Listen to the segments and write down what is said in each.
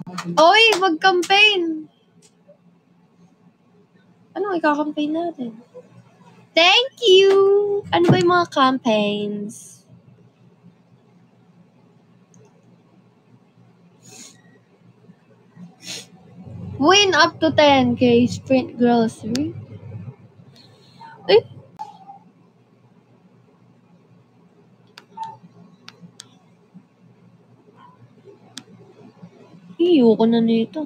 Oy, mag-campaign. Ano ika-campaign natin? Thank you! Ano ba yung mga campaigns? Win up to 10K Sprint Grocery. Eh? Iyo ko na nito.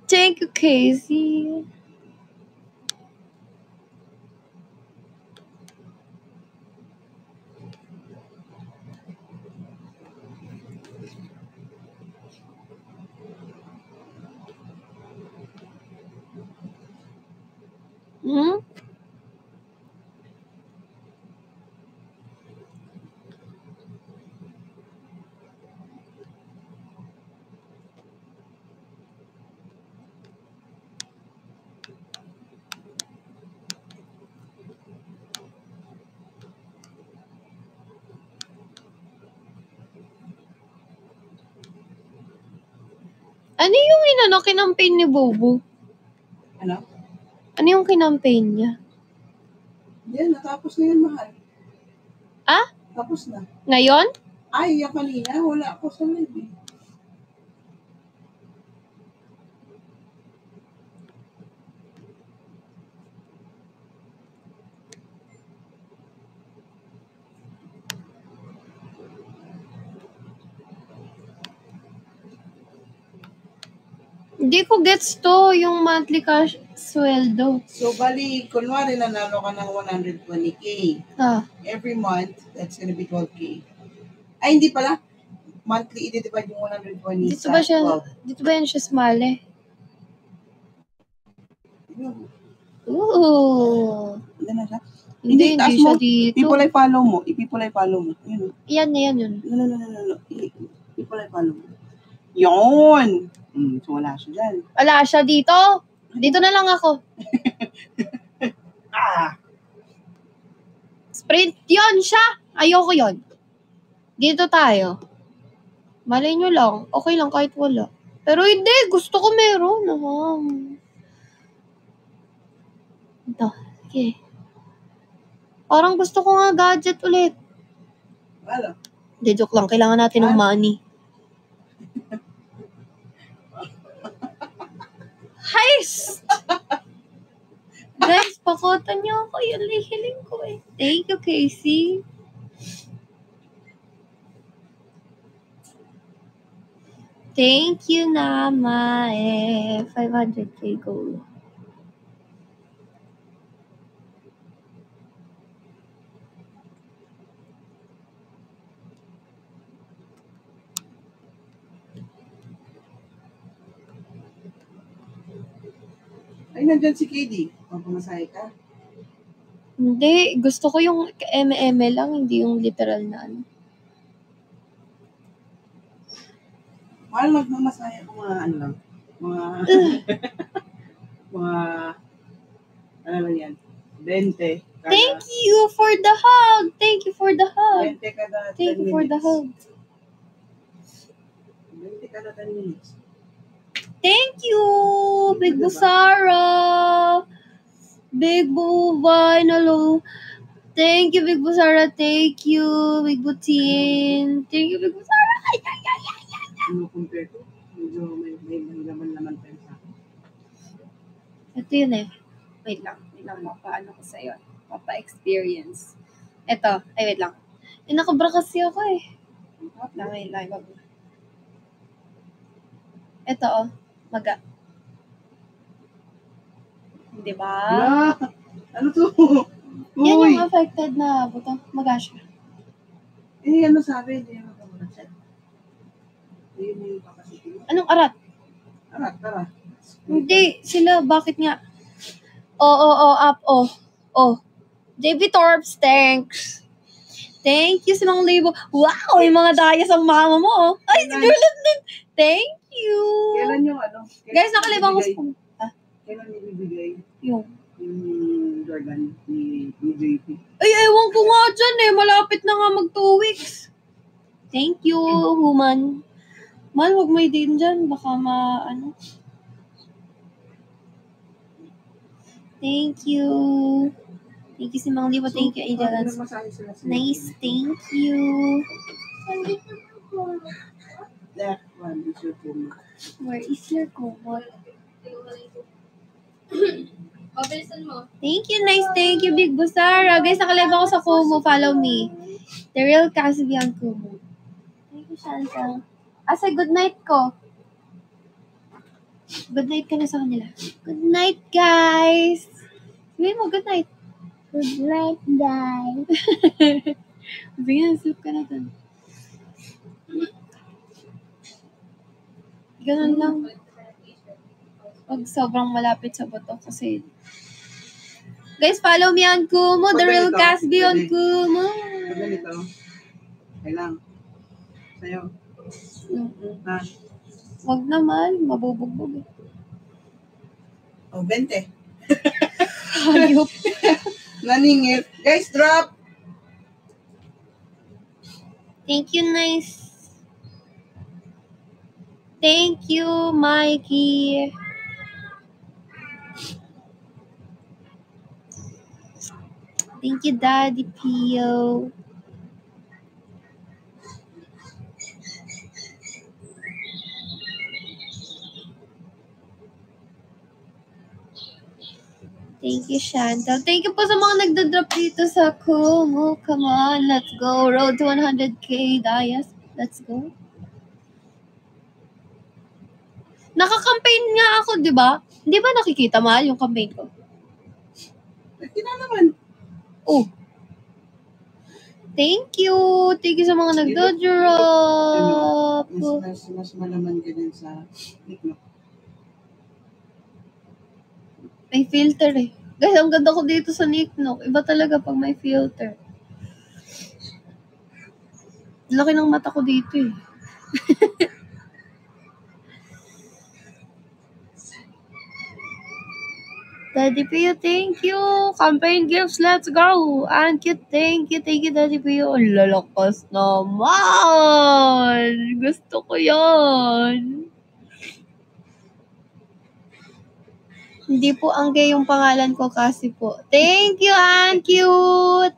Thank you, Casey. Hmm? Ano yung kinampaign ni Bobo? Ano? Ano yung kinampaign niya? Yan, natapos na yan, mahal. Ah? Tapos na. Ngayon? Ay, yung kanina, wala ako sa live eh. Hindi ko gets to, yung monthly cash sweldo. So, bali, kunwari nanalo ka ng 120K. Every month, that's gonna be 12K. Ay, hindi pala. Monthly, i-divide yung 120 Dito ba siya, 12. Dito ba yan siya smale? Ooh. Hindi na siya? Hindi siya dito. People I follow mo. I-people I follow mo. Yan na yan yun. No. People I follow mo. Yun! So, wala siya dyan. Wala siya dito. Dito na lang ako. Sprint yun siya. Ayoko yun. Dito tayo. Malay nyo lang. Okay lang kahit wala. Pero hindi. Gusto ko meron. Ito. Okay. Parang gusto ko nga gadget ulit. Wala. Hindi, joke lang. Kailangan natin ng money. Heist! Guys, pakotan niyo ako. Yung hiling ko eh. Thank you, Casey. Thank you, Nama. 500K goal. Ay, nandyan si KD. Papamasay ka? Hindi. Gusto ko yung ML lang, hindi yung literal na ano. Mahal magmamasaya ko mga ano lang. Ano lang yan? 20. Thank you for the hug. Thank you for the hug. 20 kada 10 Thank you for the hug. 20 kada 10 minutes. Thank you, Big Busara. Big Buvay, hello. Thank you, Big Busara. Thank you, Big Butin. Thank you, Big Busara. Ay. Ano compare to? Medyo may laman tayo sa akin. Ito yun eh. Wait lang. Paano ko sa'yo? Papa-experience. Ito. Ay, wait lang. Nakabra kasi ako eh. Wait lang. Ito oh. Maga. Di ba? Ano to? Yan yung affected na buto. Maga siya. Ano sabi? Hindi yung magkamalasyan. Yun yung papasitin. Anong arat? Arat. Hindi. Sila, bakit nga? Up. JB Torps, thanks. Thank you sa mga libo. Wow, yung mga dayas ang mama mo. Oh. Ay, si Juliet din. Thank you. Kailan yung ano? Guys, nakalibang ko sa Kailan ibibigay? Yung Jordan ni JP. Ay, ewan ko nga dyan eh. Malapit na nga mag 2 weeks. Thank you, human. Man, huwag may din dyan. Baka ano. Thank you. Thank you si Mang Libo. Thank you, Angel. Nice. Thank you. That one is your Kumu. Where is your Kumu? Thank you, nice. Thank you, Big Busara. Guys, nakalive ako sa Kumu. Follow me. The real Casabian Kumu. Thank you, Chantal. Say good night ko. Good night ka na sa kanila. Good night, guys. Sabihin mo, good night. Good night, guys. Sabihin, sleep ka na dun. Ganun lang. Pag sobrang malapit sa bato kasi. Guys, follow me on Kumu. The real Casby on Kumu. Pag ganito, kailang. Sa'yo. Ha? Wag naman. Mabubugbog. Oh, 20. Hayop. Naningit. Guys, drop! Thank you, nice. Thank you, Mikey. Thank you, Daddy Pio. Thank you, Chantal. Thank you po sa mga nagda-drop dito sa Kumu. Come on, let's go. Road to 100K, Dayas. Let's go. Naka-campaign nga ako, di ba? Di ba nakikita, Mahal, yung campaign ko? Nakita naman. Oh. Thank you. Thank you sa mga nagda-drop. Mas malaman ka din sa TikTok. May filter eh. Guys, ang ganda ko dito sa Nicknock. Iba talaga pag may filter. Laki ng mata ko dito eh. Daddy Pio, thank you. Campaign gifts, let's go. Ankit, thank you. Thank you, Daddy Pio. Lalakas naman. Gusto ko yan. Hindi po ang gay yung pangalan ko kasi po. Thank you, Ankit.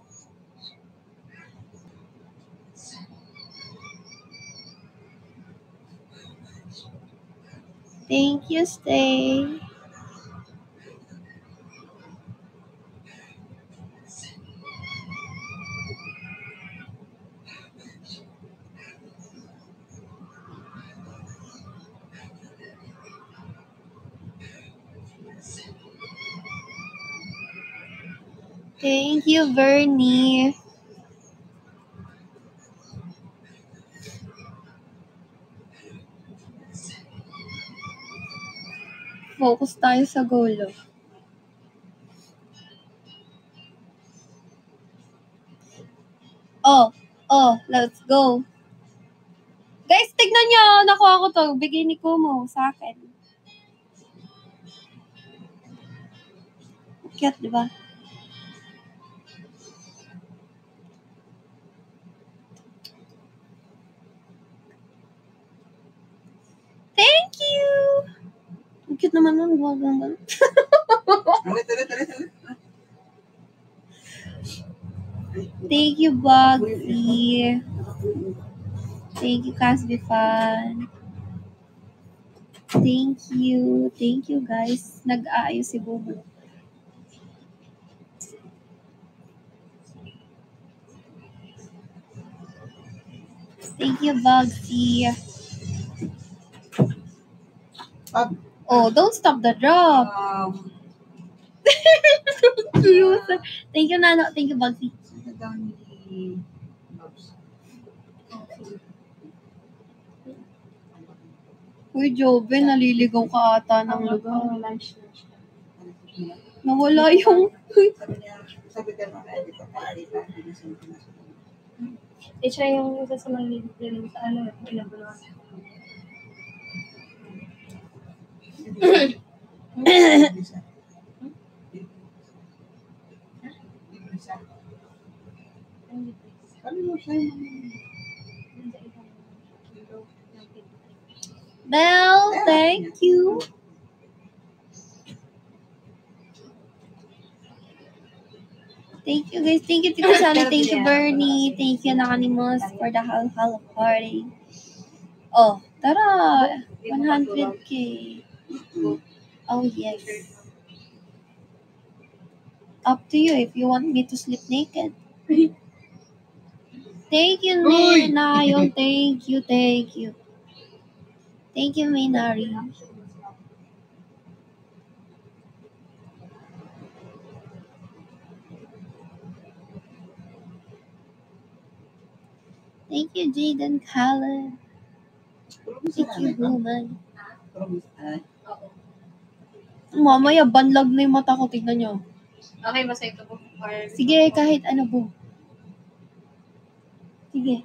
Thank you, Stay. Thank you, Bernie. Focus tayo sa goal. Let's go. Guys, tignan nyo. Nakuha ko to. Bigay ni Kumu sa akin. Cute, di ba? Thank you! Ang cute naman nun. Huwag naman. Ulit. Thank you, Bugsy. Thank you, Casby Fan. Thank you. Thank you, guys. Nag-aayos si Bubu. Thank you, Bugsy. Don't stop the drop. Thank you, Nano. Thank you, Bugsy. Uy, Joven, naliligaw ka ata ng lugar. Nawala yung... Sabi ka naman, hindi pa paalita. Siya yung isa sa mga libre sa pinabuluhan. Kami mo siya yung Belle, thank you. Thank you guys. Thank you Tito Sally. Thank you Bernie. Thank you Anonymous for the halo party. Oh, tara. 100k. Oh yes. Up to you if you want me to sleep naked. Thank you, Nayon. Thank you. Thank you, Maynari. Thank you, Jaden Callan. Thank you, woman. Mamaya, banlag na yung mata ko. Tignan nyo. Okay, basta ito po. Sige, kahit ano po. Sige.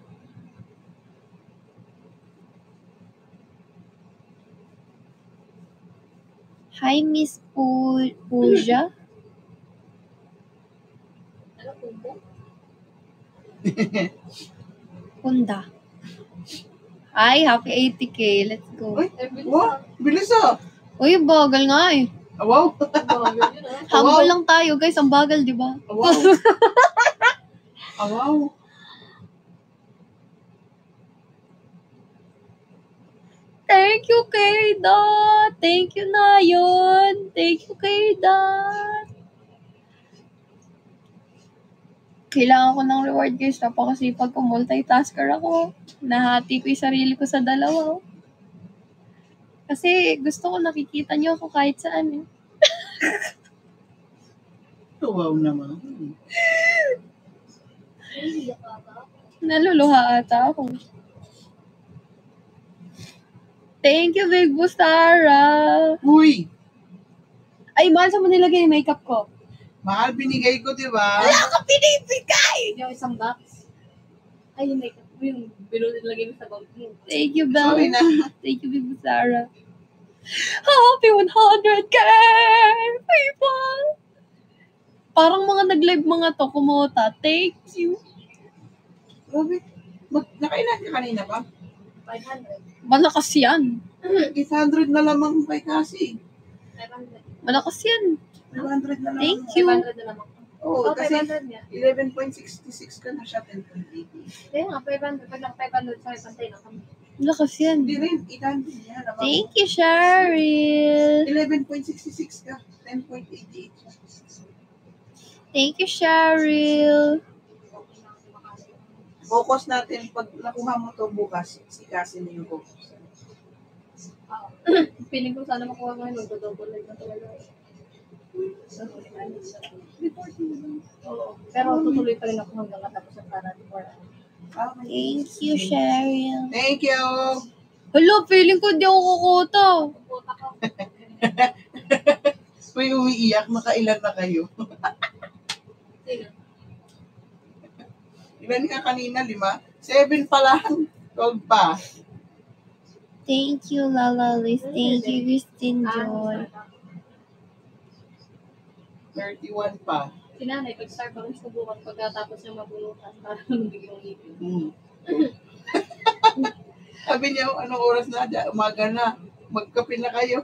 Hi, Miss Pooja. Ano po po? Punda. Hi, happy 80k. Let's go. Uy, wow, bilis ah. Uy, bagal nga eh. Wow. Humble lang tayo, guys. Ang bagal, di ba? Wow. Wow. Thank you, Kayda. Thank you, Nayon. Thank you, Kayda. Kailangan ko ng reward, guys. Napakasipag ko. Multitasker ako. Nahati ko yung sarili ko sa dalawa. Kasi gusto ko nakikita niyo ako kahit saan eh. Wow naman. Naluluha ata ako. Thank you, Big Bustara. Uy, Ay, mahal sa mo nilagay yung makeup ko. mahal binigay ko, di ba? Wala ka pinibigay! Yung isang box. Ay, yung makeup mo, yung bilog nilagay mo sa bag mo. Thank you, Belle. Sorry na. Thank you, Big Bustara. Happy 100k, people! Parang mga nag-live mga to, kumota. Thank you. Grabe. Nakailan ka kanina ba? 500. Malakas yan. 800 na lamang kay kasi. 500. Malakas yan. 500 na lamang. Thank you. 500 na naman. Oo, Oh, kasi 500 niya. 11.66 ka na siya, 10.80. Kaya nga, 500. Pag lang 500, sa pantay na kami. Malakas yan. Hindi rin, 800 niya. Thank you, Cheryl. 11.66 ka, 10.88 siya. Thank you, Cheryl. Focus natin, pag nakuha mo to bukas, si Cassie na yung focus. Feeling ko sana makuha ko yun, mag-double live na talaga. Oo. Pero tutuloy pa rin ako hanggang katapos ng para Okay. Thank you, Cheryl. Thank you! Hello, feeling ko di ako kukuta. May umiiyak, makailan na kayo. Ilan ka kanina, 5? 7 pa lang. 12 pa. Thank you, Lala Liz. Thank you, Christine Joy. 31 pa. Si nanay, pag Starbucks ko bukas pagkatapos niya mabulutan, parang biglang ngipin. Sabi niya, anong oras na? Umaga na. Magkape na kayo.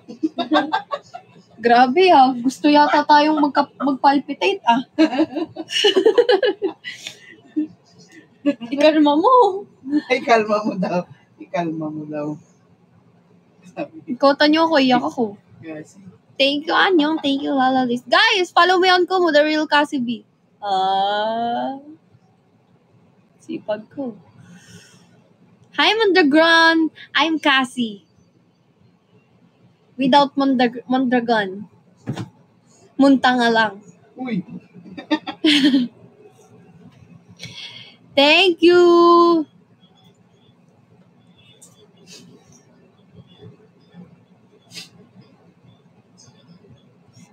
Grabe ah. Gusto yata tayong mag-palpitate ah. Ikalma mo. Ay, kalma mo daw. Ikalma mo daw. Sabi niya. Ikaw tanyo ako, iyak ako. Yes. Thank you, Anyong. Thank you, Lala Liz. Guys, follow me on Kumu, The Real Cassie B. Sipag ko. Hi, Mondragon. I'm Cassie. Without Mondragon. Munta nga lang. Uy. Thank you.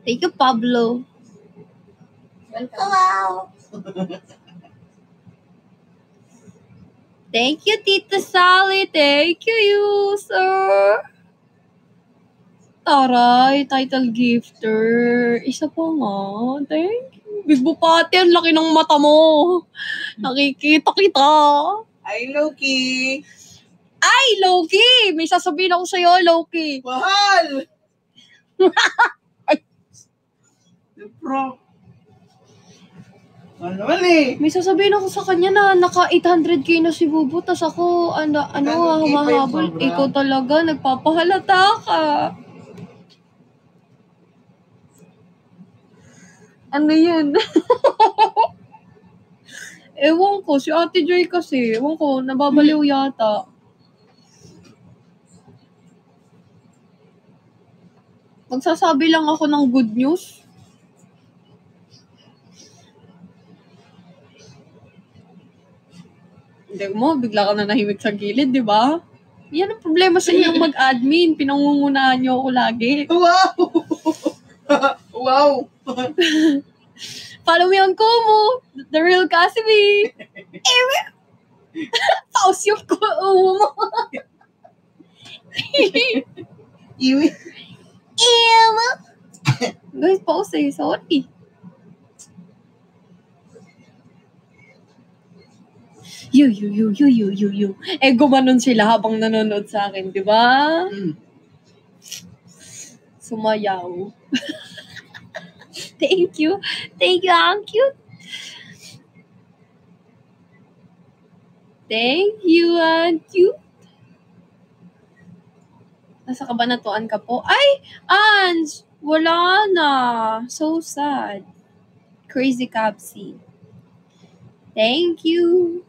Thank you, Pablo. Hello. Thank you, Tita Sally. Thank you, sir. Taray, title gifter. Isa pa nga. Thank you. Big Bupati, ang laki ng mata mo. Nakikita kita. Hi, Loki. Ay, Loki! May sasabihin ako sa'yo, Loki. Mahal! Pro. Ano naman eh? May sasabihin ako sa kanya na naka 800k na si Bubu, tas ako, humahabol. Ikaw talaga, nagpapahalata ka. Ano yun? Ewan ko, si Ate Joy kasi, ewan ko, nababaliw yata. Magsasabi lang ako ng good news. Hindi mo, bigla ka na nahimik sa gilid, di ba? Yan ang problema sa inyong mag-admin. Pinangungunahan niyo ako lagi. Wow! Wow! Follow me on Kumu, The Real Cassidy. Pause yung uwo mo. Iwi. Guys, pause eh. Sorry. You. Eh, gumanon sila habang nanonood sa akin, di ba? Sumayaw. Thank you. Ang cute. Thank you, ang cute. Nasa kabanatuan ka po. Ay, Ans! Wala na. So sad. Crazy Capsy. Thank you.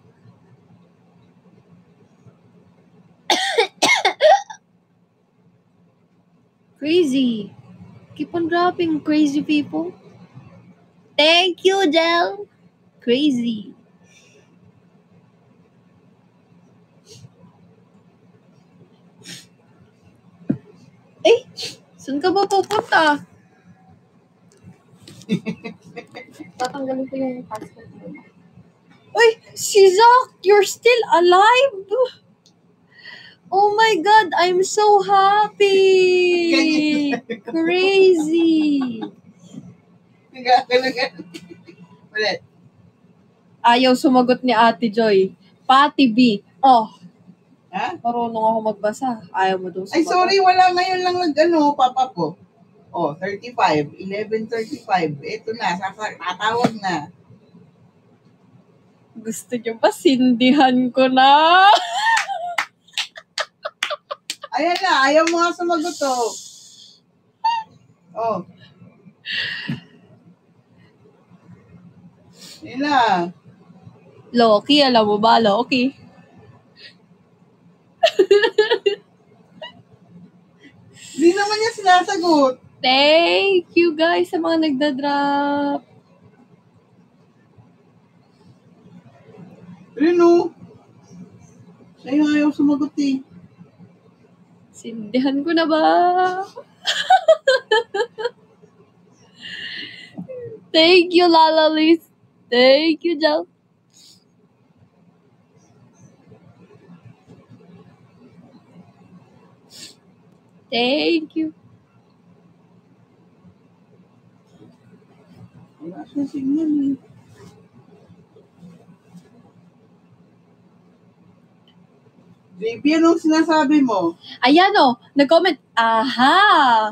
Crazy. Keep on dropping, crazy people. Thank you, Del. Crazy. Eh, saan ka ba pupunta? Tatanggalin ko yung passport mo. Uy, si Zach, you're still alive? Oh my God, I'm so happy. Crazy. Ulit. Ayaw sumagot ni Ate Joy. Pati B. Oh. Ha? Marunong ako magbasa. Ayaw mo daw sumagot. Ay, sorry, wala ngayon lang papa ko. Oh, 35. 11:35. Ito na, tatawag na. Gusto niyo ba sindihan ko na? Ayan na, ayaw mo nga sumagot oh. Oh. Ayan na. Loki, alam mo ba, Loki? Hindi naman niya sinasagot. Thank you guys sa mga nagda-drop. Rino. Siya yung ayaw sumagot eh. Sindihan ko na ba? Thank you, Lala Liz. Thank you, Jal. Thank you. Wala siya signal eh. JP, anong sinasabi mo? Ayan o, nag-comment. Aha!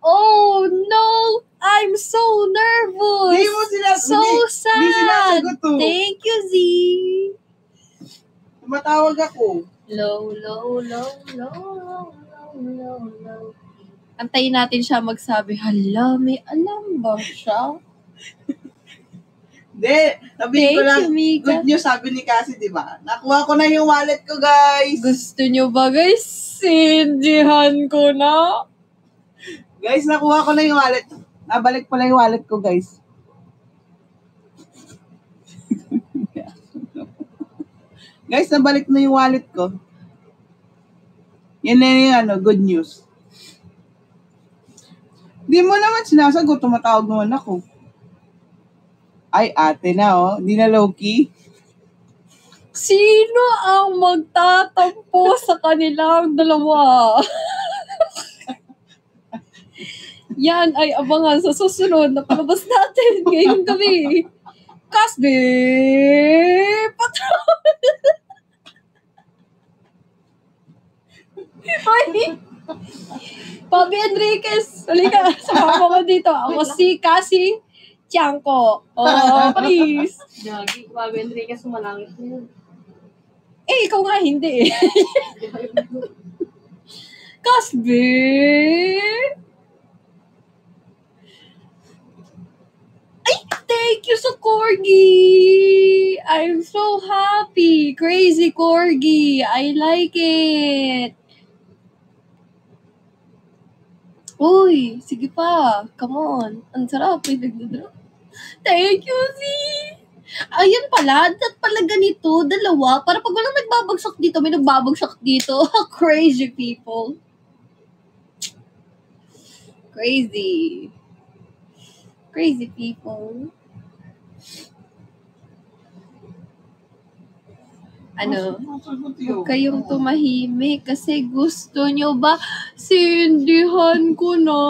Oh no! I'm so nervous! Hindi mo So sad! Hindi sinasagot to. Thank you, Z! Tumatawag ako. Low. Antayin natin siya magsabi, hala, may alam ba siya? Hindi, sabihin ko lang, good news sabi ni Cassie, di ba? Nakuha ko na yung wallet ko, guys. Gusto nyo ba, guys? Sindihan ko na. Guys, nakuha ko na yung wallet. Nabalik pala yung wallet ko, guys. Guys, nabalik na yung wallet ko. Yan na yung good news. Di mo naman sinasagot, tumatawag naman ako. Ay, ate na, oh. Di na low-key. Sino ang magtatampo sa kanilang dalawa? Yan ay abangan sa susunod na palabas natin ngayong gabi. Casby Patrol! Hoy! Bobby Enriquez, halika, sumama ko dito. Ako si Cassie Tiangco. Oh, please. Gagi, Bobby Enriquez, sumalangit na yun. Eh, ikaw nga hindi eh. Casby! Ay, thank you sa corgi! I'm so happy! Crazy corgi! I like it! Uy, sige pa. Come on. Ang sarap. May nagdodrop. Thank you, Z! Ayun pala. Dat pala ganito. Dalawa. Para pag walang nagbabagsak dito, may nagbabagsak dito. Crazy people. Crazy. Crazy people. Ano? Huwag kayong tumahimik kasi gusto nyo ba sindihan ko na?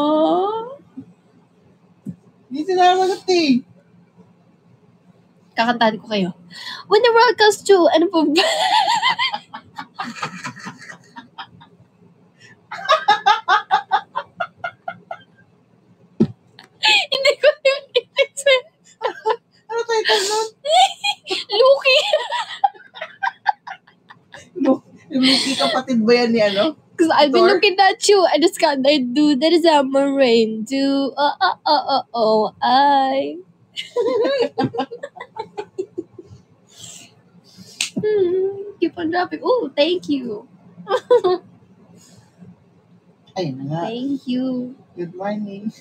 Hindi sila magat eh. Kakantahan ko kayo. When the world comes to, ano po ba? Hindi ko yung inisip. Ano tayo nun? Luki. Luki kapatid ba yan ni ano? Because I've been looking at you. I just got that do that is a rain. Do I. Keep on dropping. Oh, thank you. Ayun na nga. Thank you. Good morning.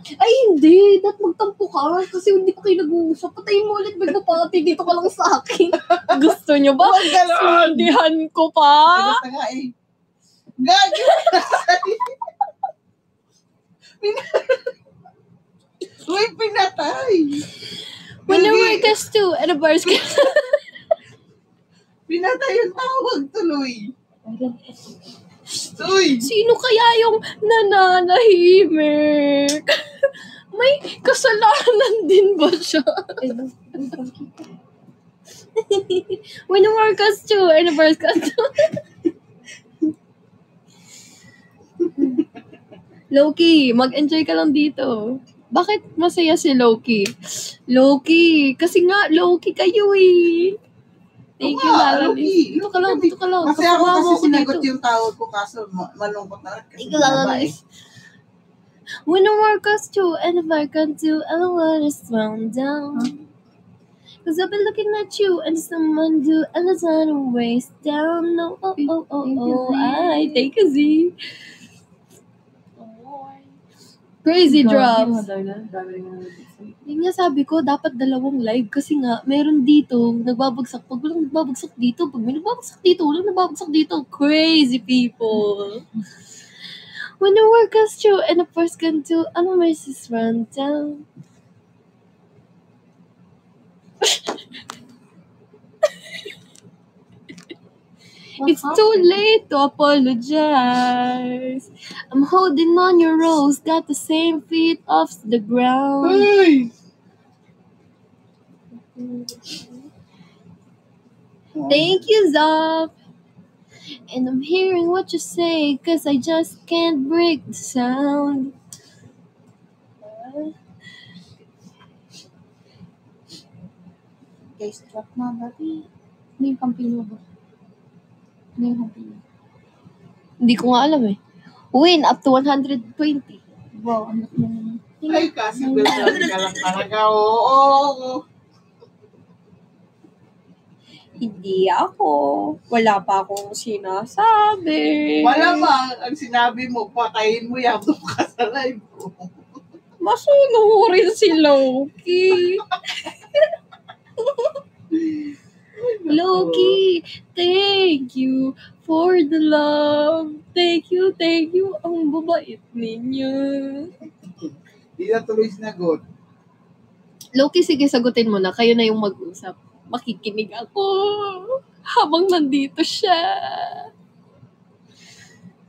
Ay, hindi. Dapat magtampo ka kasi hindi pa kayo nag-uusap. Patayin mo ulit. Magpapati dito ka lang sa akin. Gusto nyo ba? Huwag ganon. Sindihan ko pa. Basta nga eh. Gagi! Uy, pinatay! When the work us too, and the bars ka. Pinatay yung tawag tuloy. Uy! Sino kaya yung nananahimik? May kasalanan din ba siya? When the work us too, and the bars ka too. Loki, mag-enjoy ka lang dito. Bakit masaya si Loki? Loki, kasi nga Loki kayo eh. Thank you, Lalalis. Dito ka lang. Kasi ako kasi sinagot yung tawag ko kaso malungkot na rin. Thank you, Lalalis. When the work us too, and the work can do, and the world is thrown down. Cause I've been looking at you, and someone do, and the sun weighs down. No, I take a Z. Crazy drops. Yung nga sabi ko, dapat dalawang live kasi nga, meron dito, nagbabagsak. Pag walang nagbabagsak dito, pag may nagbabagsak dito, walang nagbabagsak dito. Crazy people. When the work comes through and the first can do, ano may sis run down. It's too late to apologize. I'm holding on your rose, got the same feet off the ground. Hey! Thank you, Zop. And I'm hearing what you say, cause I just can't break the sound. Guys, drop na dati. Ano yung campaign mo ba? Ano yung campaign mo? Hindi ko nga alam eh. Win up to 120. Wow, anak mo. Ay, kasi welcome ka lang talaga. Oo. Hindi ako. Wala pa akong sinasabi. Wala ba? Ang sinabi mo, patayin mo yan doon ka sa live ko. Masunurin si Loki. Loki, thank you for the love. Thank you. Ang babait ninyo. Hindi na tuloy sinagot. Loki, sige, sagutin mo na. Kayo na yung mag-usap. Makikinig ako habang nandito siya.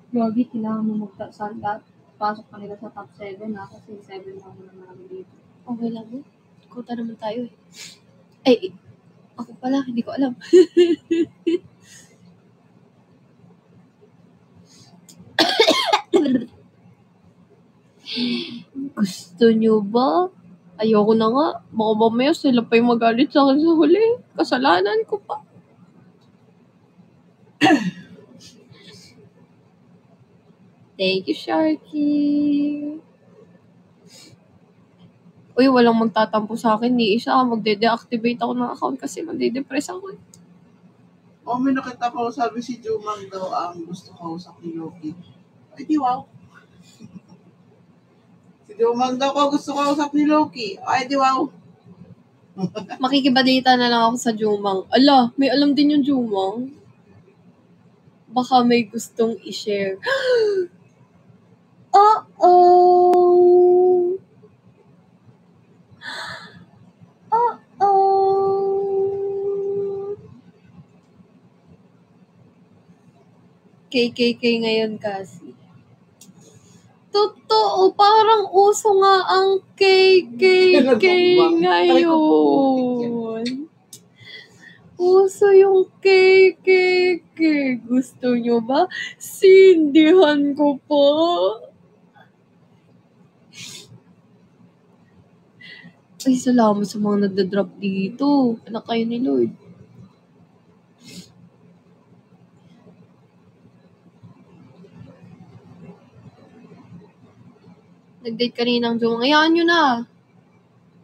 Gagi, kailangan mo pasok ka nila sa top 7 na kasi 7 lang mo na marami dito. Okay lang mo. Kuta naman tayo eh. Ay, ako pala, hindi ko alam. Gusto nyo ba? Ayoko na nga. Baka mamaya sila pa yung magalit sa akin sa huli. Kasalanan ko pa. Thank you, Sharky. Uy, walang magtatampo sa akin. Ni isa, magde-deactivate ako ng account kasi magde-depress ako. May nakita ko, sabi si Jumang daw ang gusto kausap ni Loki. Ay, di wow. Si Jumang daw ko gusto kausap ni Loki. Ay, di wow. Makikibadita na lang ako sa Jumang. Ala, may alam din yung Jumang. Baka may gustong i-share. Uh-oh. KKK ngayon kasi. Totoo, parang uso nga ang KKK ngayon. Uso yung KKK. Gusto nyo ba? Sindihan ko po. Ay, salamat sa mga nagda-drop dito. Anak kayo ni Lord. Nag-date kaninang Jumang. Hayaan nyo na.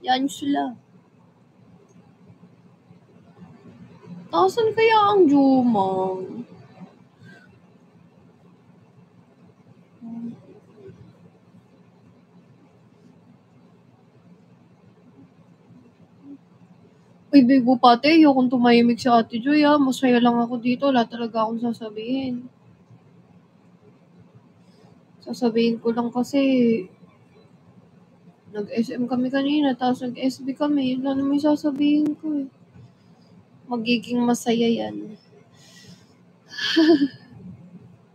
Hayaan nyo sila. Tasan kaya ang Jumang? Uy, bigo pati. Ayokong tumahimik si Ate Joy, ha. Masaya lang ako dito. Wala talaga akong sasabihin. Sasabihin ko lang kasi nag-SM kami kanina, tapos nag-SB kami. Yun lang naman yung sasabihin ko, eh. Magiging masaya yan.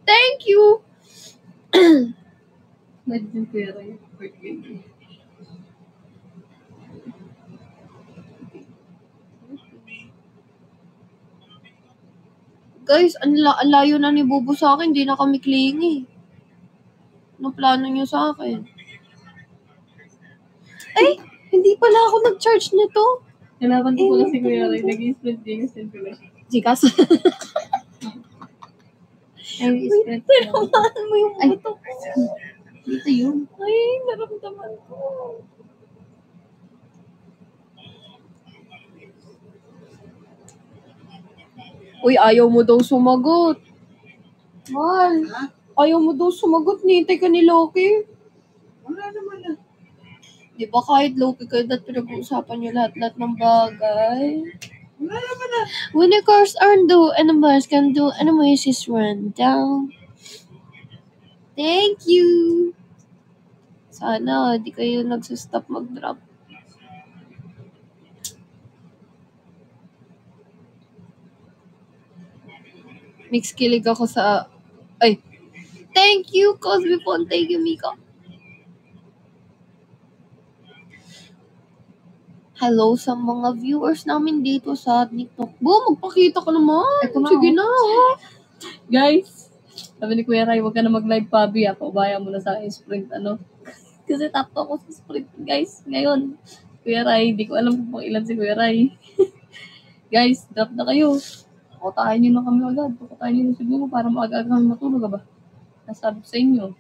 Thank you! Medyo pera yun. Guys, ang layo na ni Bubo sa akin. Hindi na kami clingy. Anong plano niyo sa akin? Ay! Hindi pala ako nag-charge nito. Kailangan ko pala si Kuya Ray. Nag-i-split din yung ko. Jikas. Ay, i-split ko. Tinamaan mo yung buto ko. Dito yun. Ay, naramdaman ko. Uy, ayaw mo daw sumagot. Mal, ayaw mo daw sumagot. Nintay ka ni Loki. Wala naman na. Di ba kahit Loki kayo dat pinag-uusapan nyo lahat-lahat ng bagay? Wala naman na. When the cars aren't do, animals can do, animals is run down. Thank you. Sana, di kayo nagsistop mag-drop. Mix kilig ako sa... Ay! Thank you, Cosby Pon. Thank you, Mika. Hello sa mga viewers namin dito sa TikTok. Magpakita ka naman. Sige na. Guys, sabi ni Kuya Ray, huwag ka na mag-live pabi. Paubaya mo na sa akin sprint, Kasi tapto ako sa sprint, guys. Ngayon, Kuya Ray, di ko alam kung ilan si Kuya Ray. Guys, drop na kayo. Pakutahin nyo na kami agad. Pakutahin nyo na siguro para maaga-aga kami matulog, ba? Nasabi ko sa inyo.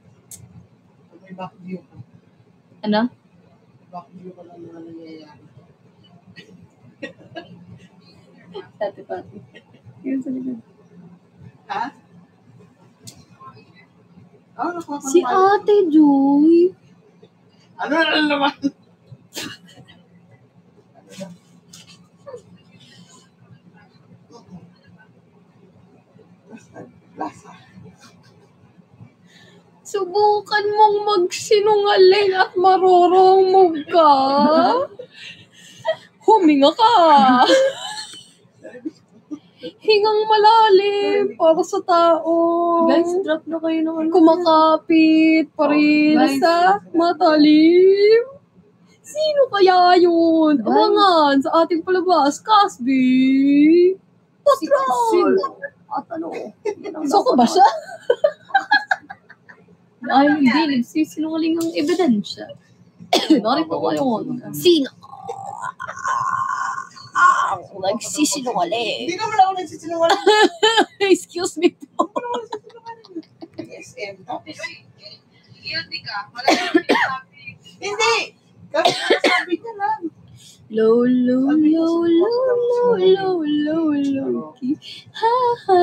May back view ko. Ano? Back view ko lang mga nangyayari. Pati. Yun sa likod. Ha? Si Ate Joy. Ano na naman? Lasa. Subukan mong magsinungaling at marurumog ka. Huminga ka. Hingang malalim para sa tao. Guys, drop na kayo ng Kumakapit pa rin sa matalim. Sino kaya yun? Abangan sa ating palabas, Casby. Patrol! At Soko ba siya? Ay, hindi. Nagsisinungaling ang ebidensya. Narito ko yun. Sino? Nagsisinungaling. Hindi naman ako nagsisinungaling. Excuse me po. SM, tapos. Hindi! Kasi sabi niya lang. Low, low, low, low, low, low, low, low, key. Ha, ha.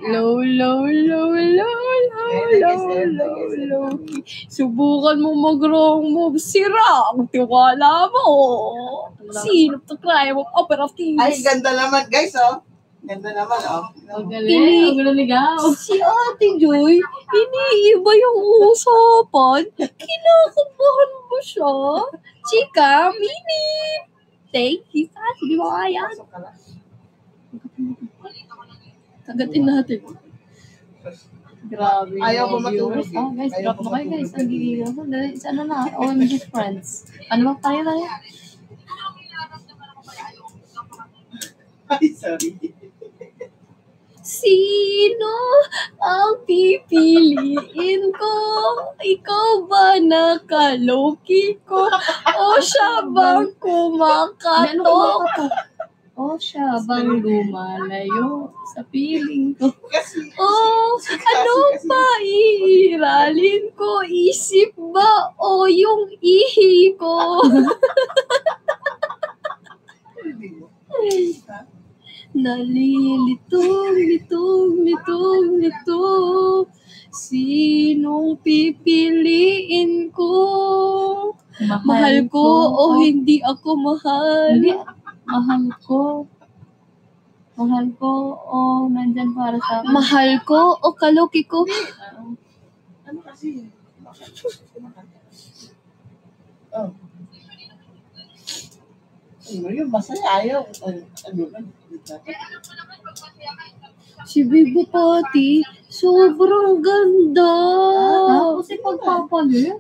Low, low, low, low, low, low, low, low, key. Subukan mo mag-wrong move. Sira ang tiwala mo. Sino to cry mo? Opera of Kings. Ay, ganda naman, guys, oh. Ganda naman, oh. Ang galing. Ang galing. Si Ate Joy, iniiba yung usapan. Kinakabahan mo siya. Chika, minute. Thank you. Sige mo kaya. Pasok ka lang. Kagatin natin. Grabe. Ayaw mga ba matulog, viewers. Ah, guys, Ayaw drop ba na kayo guys. matulog, Ang gigil ako. Ano na, OMG friends. Ano ba tayo? Ay, sorry. Sino ang pipiliin ko? Ikaw ba nakaloki ko? O siya bang kumakatok? O siya bang lumalayo sa piling ko? Kasi, Oh, ano ba iiralin ko? Isip ba o yung ihi ko? Litong. Sinong pipiliin ko? Mahal ko o hindi ako mahal? Hindi. Mahal ko o nandyan para sa akin. Mahal ko o kaloki ko? ano kasi? Oh. Ano yun, masaya. Ayaw. Ano lang. Si Bibo Pati, sobrang ganda. Kasi pagpapalit.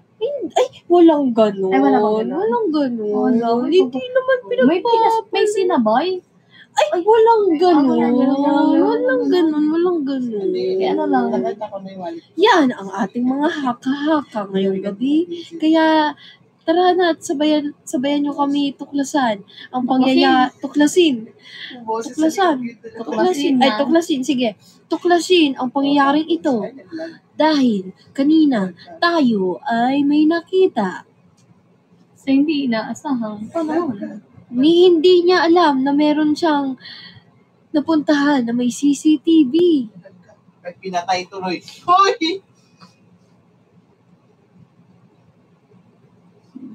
Ay, walang ganon. Ay, wala bang ganon? Walang ganon. Wala. Hindi naman May sinabay. Ay, walang ganon. Walang ganon. Walang ganon. Kaya ano lang. Nakita ko na yung wallet. Yan ang ating mga haka-haka ngayong gabi. Kaya, tara na at sabayan nyo kami tuklasan. Ang tuklasin. Tuklasin. Sige. Tuklasin ang pangyayaring ito. Dahil kanina tayo ay may nakita. Sa hindi inaasahang panahon. Hindi niya alam na meron siyang napuntahan na may CCTV. At pinatay tuloy. Hoy!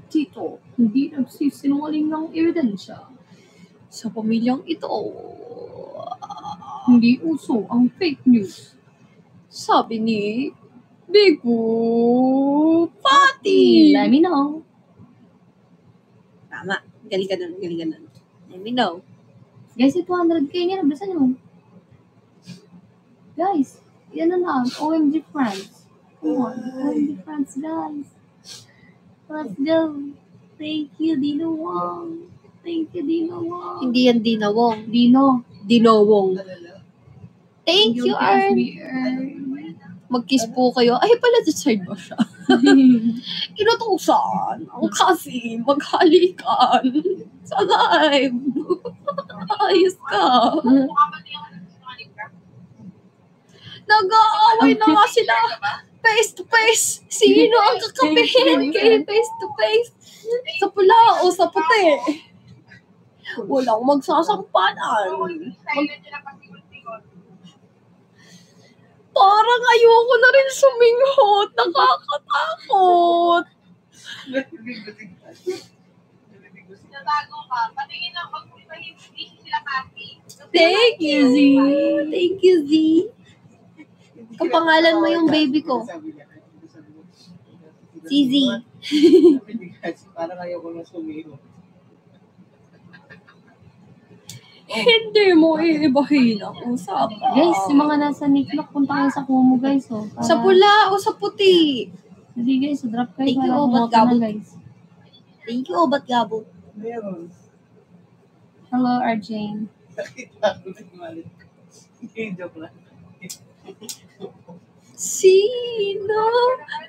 Tito, hindi nagsisinungaling ng ebidensya. Sa pamilyang ito, Hindi uso ang fake news. sabi ni Bigo Pati. Let me know. Tama. Galing ka nun. Let me know. Guys, 200k nga, nablasan nyo. Guys, yan na lang. OMG friends. Come on. OMG friends, guys. Let's go. Thank you, Dino Wong. Hindi yan Dinawong. Dinowong. Thank you, Arn. Mag-kiss po kayo. Ay, pala, side ba siya? Inutusan ang kasi maghalikan sa live. Ayos ka. Nag-aaway na nga sila. Face to face. Sino ang kakapihin kay face to face? Sa pula o sa puti? Walang magsasampanan. Parang ayoko na rin suminghot. Nakakatakot. Thank you, Z. Thank you, Z. Kapangalan mo yung baby ko. Si Z. Parang ayoko na sumiho. Hindi mo iibahin ang usapan. Guys, yung mga nasa Niklok, punta kayo sa Kumu, guys. Oh, para... Sa pula o sa puti? Hindi, guys. So, drop kayo. Thank you, para Obat kumuha ka na, Gabo. guys. Thank you, Obat Gabo. Meron. Hello, Arjane. Nakita ko na yung wallet. Joke lang. Sino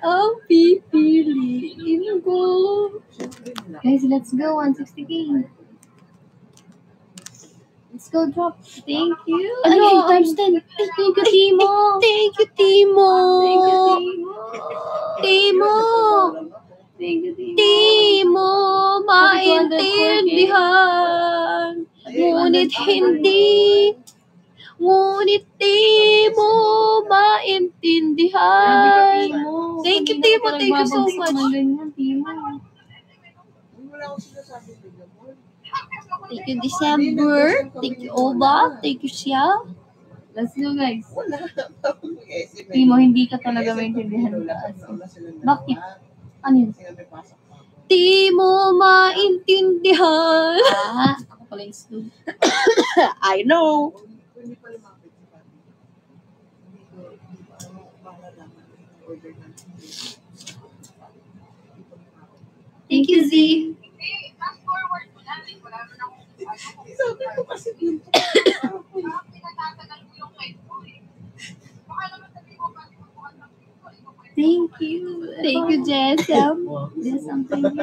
ang pipiliin ko? Guys, let's go. 160k. Let's go drop. Thank you. Ano? Times 10. Thank you, Timo. Thank you, Timo. Thank you, Timo. Timo. Thank you, Timo. Timo, maintindihan. Ngunit hindi. Ngunit Timo, maintindihan. Timo. Thank you, Timo. Thank you so much. Timo. Thank you, December. Thank you, Oba. Thank you, Sia. Let's go, guys. Timo, hindi ka talaga maintindihan ka. Bakit? Ano yun? Timo, maintindihan. Ako pala yung slow. I know. Thank you, Z. Thank you. Thank you, Jessam.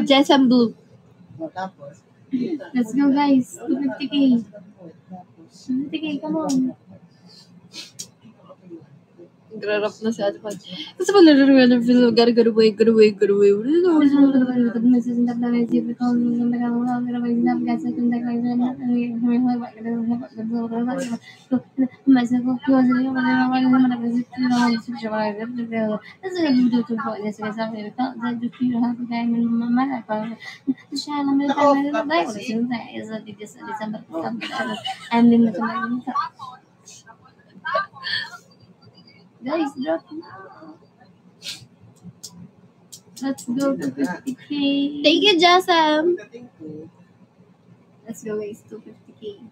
Jessam Blue. Let's go, guys. 250k. 250k, come on. Grarap na si Ate Pan. Kasi pala naruwa na feel garaway. Guys, drop now. Let's go to 50k. Thank you, Jessam. Let's go, guys, to 50k.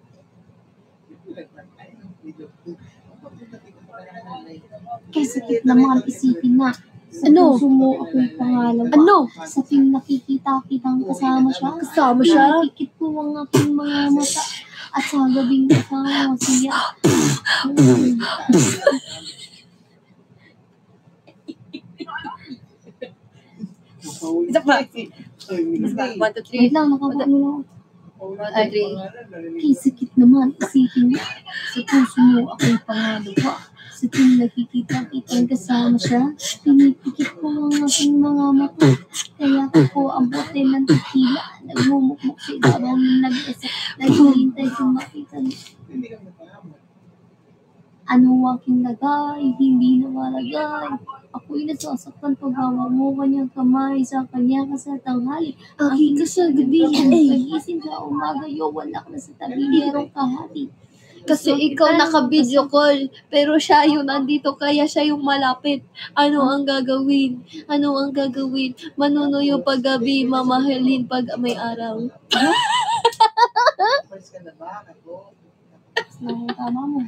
Kaya sakit naman isipin na. Ano? Puso mo ako'y pangalan. Ano? Sa tuwing nakikita kitang kasama siya. Kasama siya? Nakikit po ang aking mga mata. At sa gabing kasama siya. Isa pa. 1, 2, 3. Wait lang, nakapagano. 1, 2, 3. Kay sakit naman isipin na. Sa puso mo ako'y pangalo pa. Sa tuwing nakikita kitang kasama siya. Pinipikit ko ang aking mga mata. Kaya ako ang bote ng tequila. Nagmumukmuk sa ibabaw ng nag-isa. Naghihintay kung makita niya. Ano aking lagay, hindi namalagay. Ako'y nasasaktan paggawa mo kanyang kamay sa kanya ka sa tanghali. Aking ka sa gabi, pagising ka umaga, wala ka na sa tabi, merong kahati. Kasi ikaw naka-video call, pero siya yung nandito, kaya siya yung malapit. Ano ang gagawin? Ano ang gagawin? Manunuyo pag gabi, mamahalin pag may araw. Tama mo.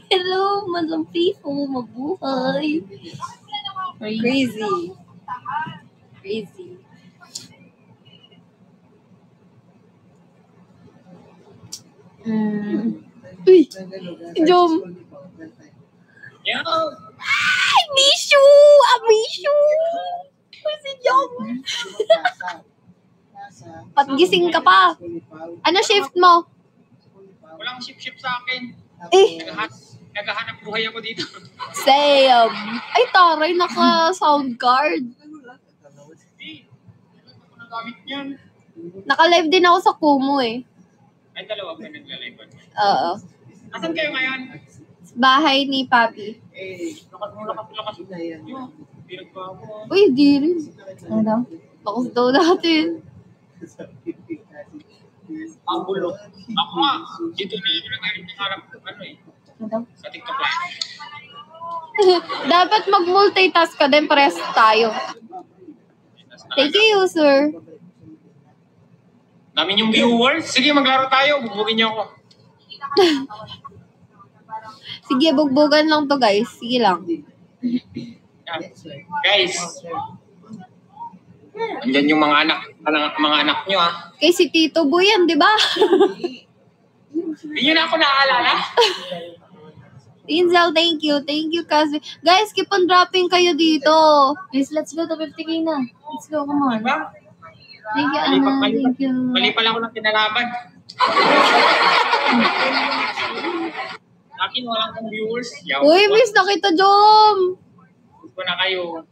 Hello, madlang people, mabuhay. Crazy. Uy, Jom. I miss you! Si Jom. Patgising ka pa. Ano shift mo? Walang ship-ship sa akin. Naghahanap buhay ako dito. Same. Ay, taray, naka-sound card. Hindi. Ano ako nagamit niyan? Naka-live din ako sa Kumu eh. Ay, dalawa ba nagla-live? Oo. Asan kayo ngayon? Bahay ni Papi. Lakas. Dirag pa ako. Uy, di rin. Ano daw? Bakas daw natin. Ang bulok. Ako nga. Dito na ako nag-edit ng harap. Ano eh? Ano daw? Sa TikTok live. Dapat mag-multitask ka din, pares tayo. Thank you, user. Dami yung viewers. Sige, maglaro tayo. Bubugin niyo ako. Sige, bugbugan lang to, guys. Sige lang. Yan. Guys. Andyan yung mga anak nyo ah. Kay si Tito Boy yan, di ba? Hindi nyo na ako naaalala. Rinzel, thank you. Thank you, Casby. Guys, keep on dropping kayo dito. Please, let's go to 50K na. Let's go, come on. Diba? Thank you, Anna. Thank you. Mali pala ako ng kinalaban. Akin, walang kang viewers. Uy, miss na kita, Jom. Gusto na kayo.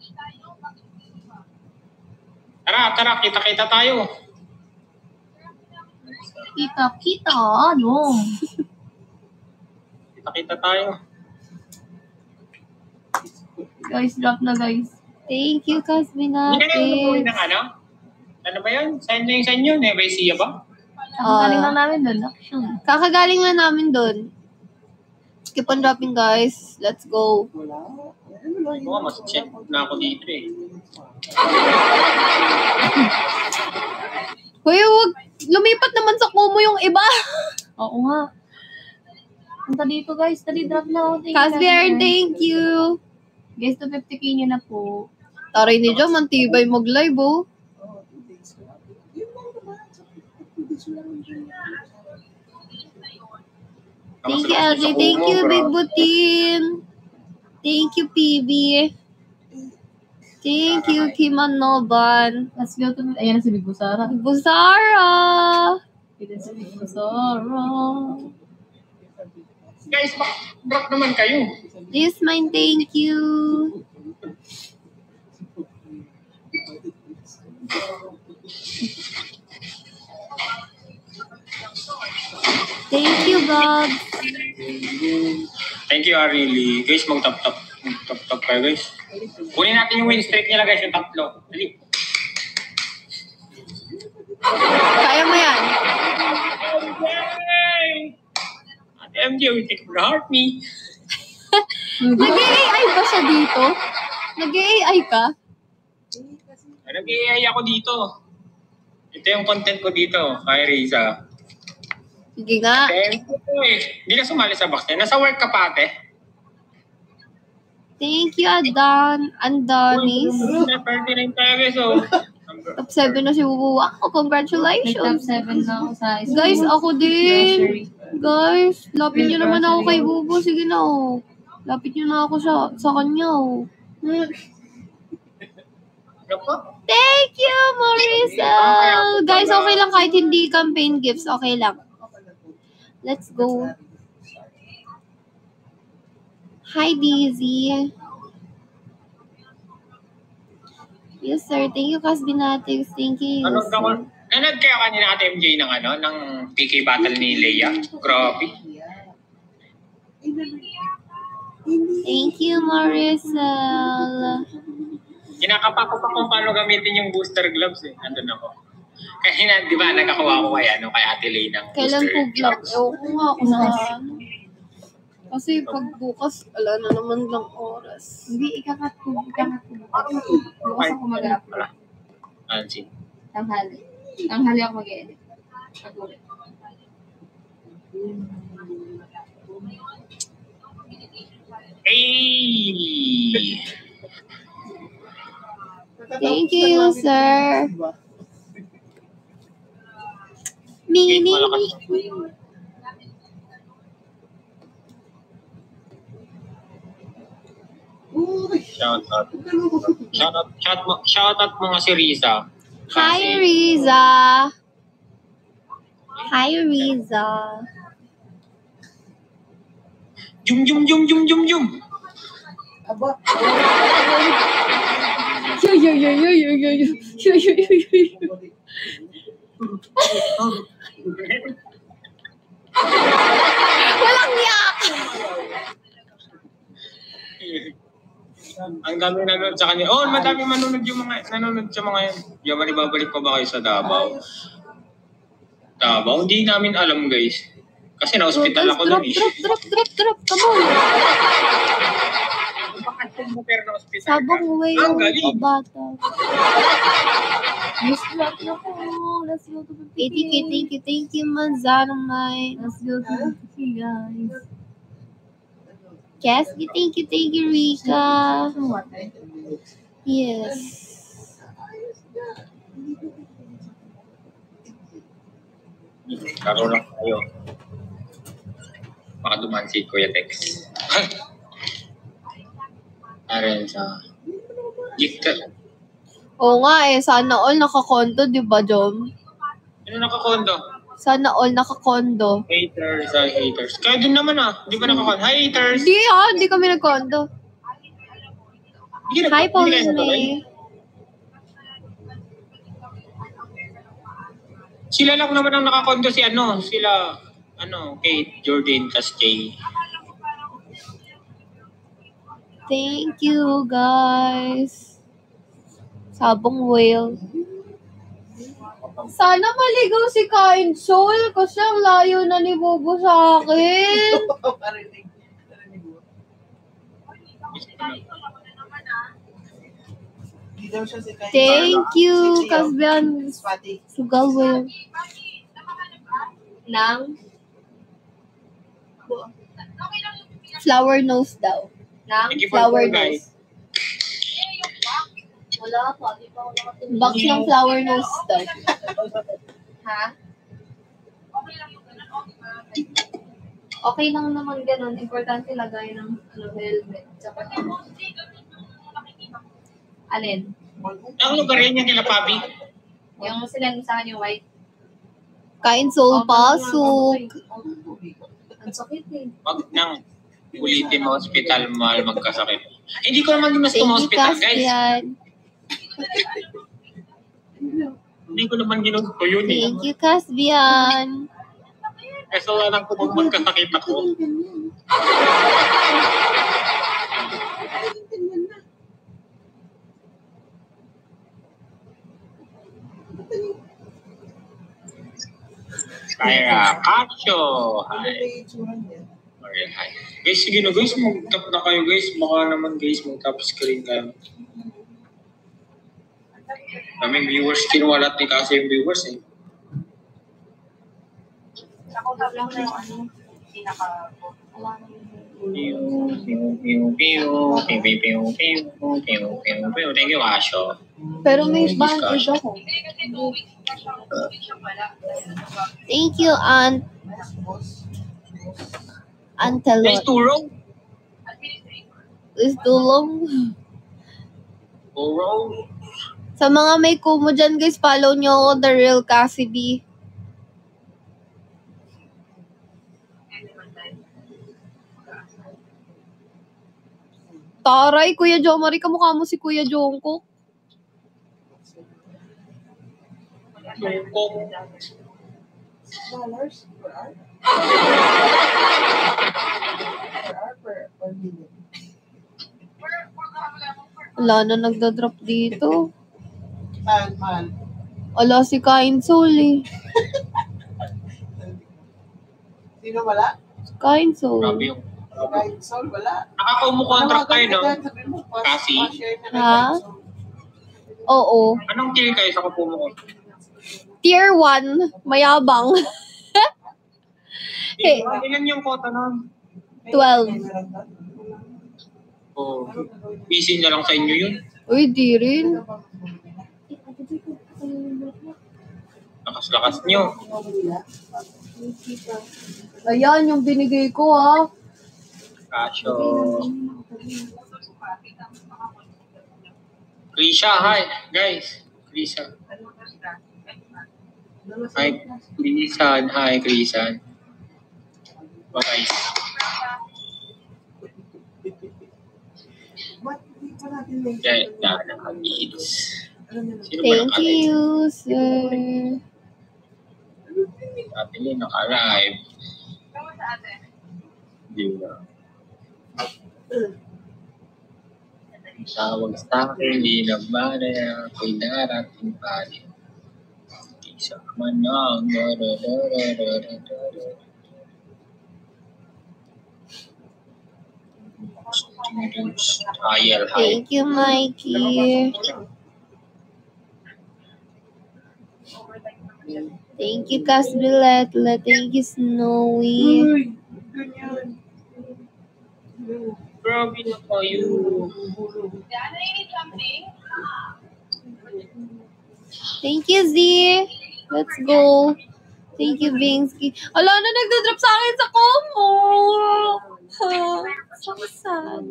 Tara, kita-kita tayo. Kita, ano? Kita-kita tayo. Guys, drop na, guys. Thank you, Casby Hindi ka na umuwi natin. ng ano? Ano ba yun? Saan na yung sa inyo? Nevacia ba? Nakagaling lang namin doon, action. Kakagaling lang namin doon. Keep on dropping, guys. Let's go. Oo, mas check na ako dito eh. Uy, wag. Lumipat naman sa Kumu yung iba. Oo nga. Punta dito, guys. Dali, drop na. Casby Aaron, thank you. Guys, to 50K nyo na po. Taray ni Jom, ang tibay mag-live, oh. Thank you, LJ. Thank you, Big Butin. Thank you, PB. Thank you, Kiman Noban. Let's go to... Ayan na si Big Busara. Busara. Ito si Big Busara. Guys, drop naman kayo. This mine, thank you. Thank you, Bob. Thank you, Arily. Guys, mag-tap-tap. Mag-tap-tap kayo, guys. Kunin natin yung win streak nila, guys, yung tatlo. Dali. Kaya mo yan. Ate MJ, you take to heart me. Nag-AI ba siya dito? Nag-AI ka? Nag-AI ako dito. Ito yung content ko dito, kay Riza. Sige nga. Hindi ka sumali sa box niya. Nasa work ka pa, ate. Thank you, Andonis. 39 tayo, guys, oh. Top 7 na si Wuwu. Wow, congratulations. Nag-top 7 na ako sa school. Guys, ako din. Grocery. Guys, lapit nyo naman ako kay Bubu. Sige na, oh. Lapit nyo na ako sa kanya, oh. Ano po? Thank you, Marisol. Guys, okay lang kahit hindi campaign gifts. Okay lang. Let's go. Hi, Daisy. Yes, sir. Thank you, Casbinatics. Thank you. Ano Yes, ka? sir. Nanood kayo kanina Ate MJ ng ano, ng PK battle ni Leia? Grabe. Thank you, Marisol. Kinakapa ko pa kung paano gamitin yung booster gloves eh. Andun ako. Kaya di ba, nagkakuha ko kay Ate Lay ng Kailan booster po vlog? gloves. Ewan ko nga kung saan. Kasi pag bukas, ala na naman ng oras. Hindi, ikakat ko. Bukas ako mag-upload. Ansi. Tanghali ako mag-edit. Pag-ulit. Hey! Thank you, sir. Mini. Malakas. Shout out mga si Riza. Hi, Riza. Hi, Riza. Jum. Aba, Walang yak! Ang dami nanonood sa kanya. Oh, madami nanonood sa mga yan. Yaman, ibabalik pa ba kayo sa Davao? Davao? Hindi namin alam, guys. Kasi na-hospital ako doon eh. Drop. Come on. Pero na-hospital ka. Sabong way Ang yung galing. bata. Miss vlog na po. Let's go to 80K, thank you, Manzano Mine. Let's go to 50K, guys. Cassie, thank you, Rika. What? Yes. Karo lang tayo. Baka duman si Kuya Tex. Aral sa gifted. Oo nga sana all nakakondo, di ba, Jom? Ano nakakondo? Sana all nakakondo. Haters. Kaya din naman di ba nakakondo? Hi, haters! Hindi kami nagkondo. Hi, Pauline May. Sila lang naman ang nakakondo sila, Kate, Jordan, tas Jay. Thank you, guys. Sabong whale. Sana maligaw si Kind Soul kasi ang layo na ni Bobo sa akin. Thank you, Kasbian. Sugal whale. Nang flower nose daw. Nang flower nose. Wala pa. Box ng flower nose daw. Ha? Okay lang naman ganun. Importante lagay ng helmet. Alin? Ang lugar yan yung nila, Pabi? Yung sila sa akin yung white. Kind Soul pasok. Ang sakit eh. Wag nang ulitin mo hospital, mahal magkasakit. Hindi ko naman ginusto mo hospital, guys. Hindi ko naman ginusto yun eh. Thank you, Kasbian. Kasi wala lang kung magkasakit ako. Kaya, Kacho! Hi. Okay, hi. Guys, sige na guys, mag-tap na kayo guys. Baka naman guys, mag-tap screen kayo. Kaming viewers, kinuwalat ni kasi yung viewers eh. Ako lang na yung pinaka... Thank you, Asho. Pero may bandage ako. Thank you, Aunt. Antelot. Guys, turong. Is tulong. Turong. Sa mga may kumo dyan, guys, follow nyo ako, The Real Cassidy. Taray, Kuya Jomari, kamukha mo si Kuya Jongkook. Jongkook. $? Per hour? Per minute. Wala na nagda-drop dito. Man. Wala si Kind Soul eh. Sino wala? Kind Soul. Grabe yung. Kahit Soul, wala. Nakaka-umukontract kayo, no? Kasi? Ha? Oo. Anong tier kayo sa kupo mo? Tier 1, mayabang. Hey. Ilan yung quota nun? 12. Oh, easy na lang sa inyo yun. Uy, di rin. Lakas-lakas nyo. Ayan, yung binigay ko ha. Kasyo. Krisha, hi, guys. Krisha. Hi, Krisan. Hi, Krisan. Bye, guys. Kaya, nakakagits. Thank you, sir. Ate Lee, naka-live. Hindi na. Tawag sa akin, di na ba na ako'y narating pa rin. Isa man lang. Thank you, Mikey. Thank you, Casbiletla. Thank you, Snowy. Grabe na kayo. Thank you, Z. Let's go. Thank you, Bingsky. Ala na, nagdadrop sa akin sa Como. God.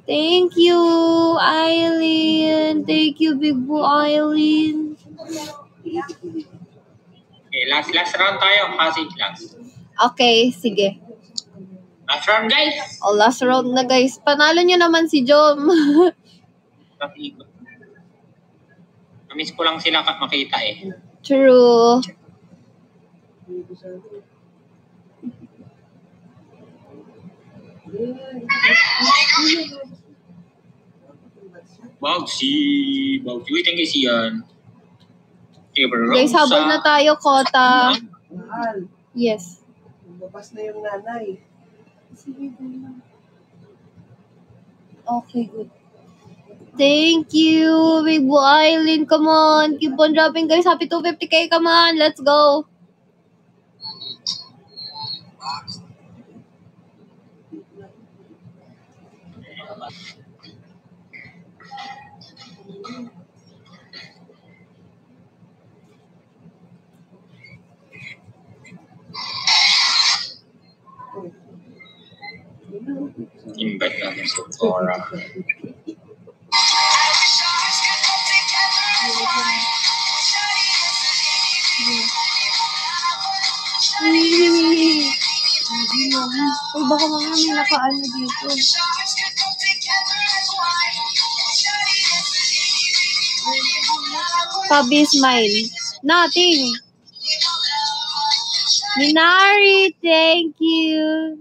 Thank you, Eileen. Thank you, Big Boo Eileen. Okay, last round tayo. Passage last. Okay, sige. Last round, guys. Last round na, guys. Panalo nyo naman si Jom. Namiss ko lang sila makita eh. True. Bogsy. Uy, thank you, Sian. Guys, habol na tayo, Kota. Mahal. Yes. Lumabas na yung nanay. Okay, good. Thank you, Big Boo Eileen. Come on. Keep on dropping, guys. Happy 250k. Come on. Let's go. Invite natin si Cora. Uy, baka mga may nakaano dito. Pabi smile. Nothing. Minari, thank you.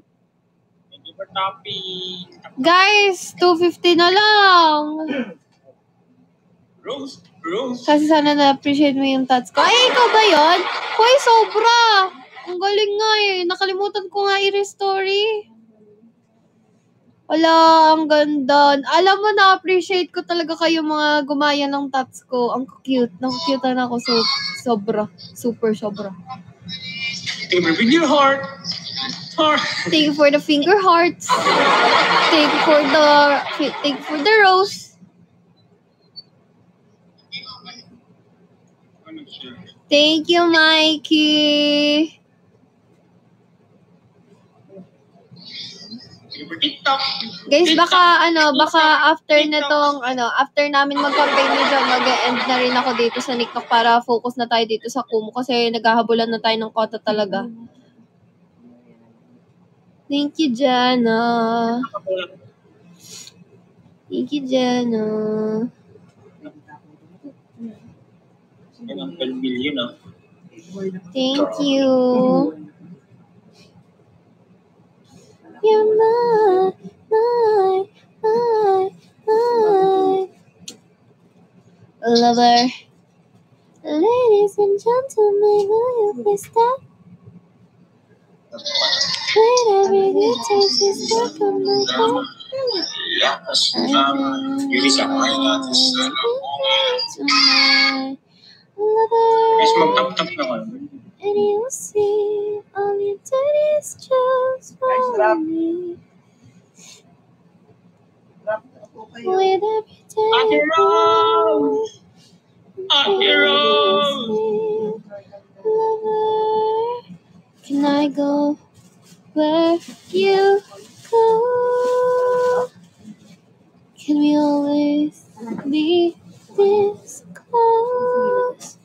Thank you for topping. Guys, 250 na lang. Rose. Kasi sana na-appreciate mo yung tats ko. Ay, ikaw ba yun? Hoy, sobra. Ang galing nga eh. Nakalimutan ko nga i-restory. Wala, ang ganda. Alam mo, na-appreciate ko talaga kayo mga gumaya ng tats ko. Ang cute. Naku-cute na ako. Sobra. Super sobra. Thank you for your heart. Thank you for the finger hearts. Thank you for the rose. Thank you, Mikey. TikTok. Guys, baka after namin mag-campaign medyo mag-end na rin ako dito sa TikTok para focus na tayo dito sa Kumu kasi naghahabulan na tayo ng kota talaga. Thank you, Jana. Thank you, Jana. Thank you. You're my lover. Ladies and gentlemen, will you please stop? Wait, every good taste is stuck on my heart. And you'll see all your dirty jokes for me. With every day, lover, can I go where you go? Can we always be this close?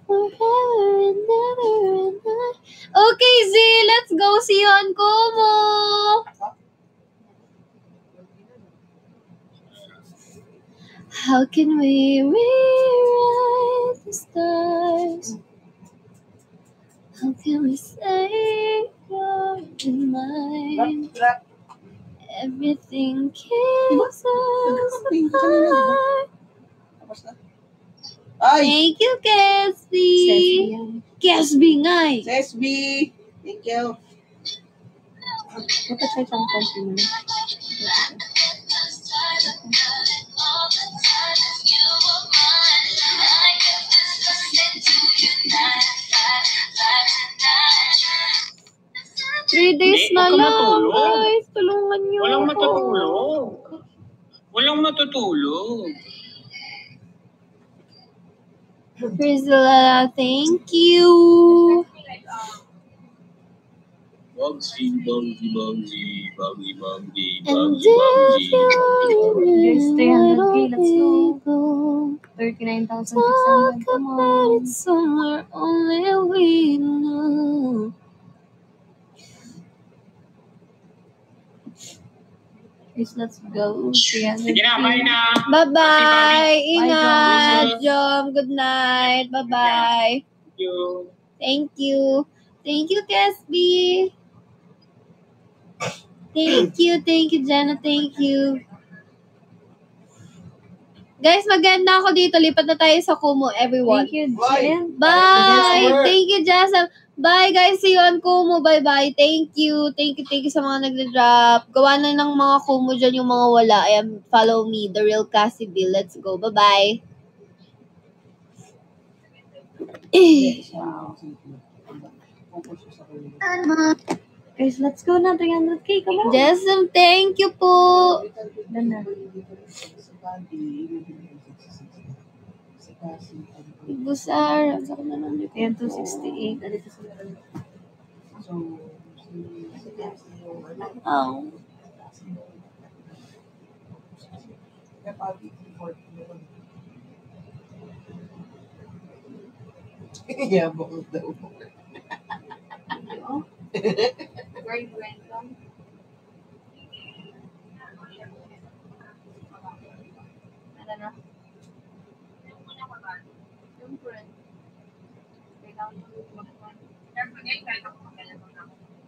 Forever and ever and ever. Okay, Z, let's go. See you on Kumu. How can we rewrite the stars? How can we say you're in mine? Everything keeps us apart. Thank you, Kesby. Kesby nga eh. Kesby. Thank you. Dapat tayo siyang konti mo na. Three days na lang, guys. Tulungan niyo ako. Walang matutulog. Priscilla, thank you. Bugsy. And if you're Guys, 300K, let's go. go. 39,600. Come on. It's somewhere only we know. Guys, let's go. Sige na, bye 300K. na. Bye-bye. Ingat, Jom. Jom. Good night. Bye-bye. Thank you. Thank you. Thank you, Kesby. Thank you, Jenna. Thank you. Guys, maganda ako dito. Lipat na tayo sa Kumu, everyone. Thank you, Bye. Jen. Bye! Yes, Thank you, Jessa. Bye, guys. See you on Kumu. Bye-bye. Thank you sa mga nagda-drop. Gawa na ng mga Kumu dyan yung mga wala. Ayan, follow me, The Real Cassie Bill. Let's go. Bye-bye. Guys, let's go na. 300K. Come on. Jessam, thank you po. Done na. Busar. Saka na lang dito. Ayan, 268. Dito sa meron. Oh. Yabang daw. Where you went from? I don't know.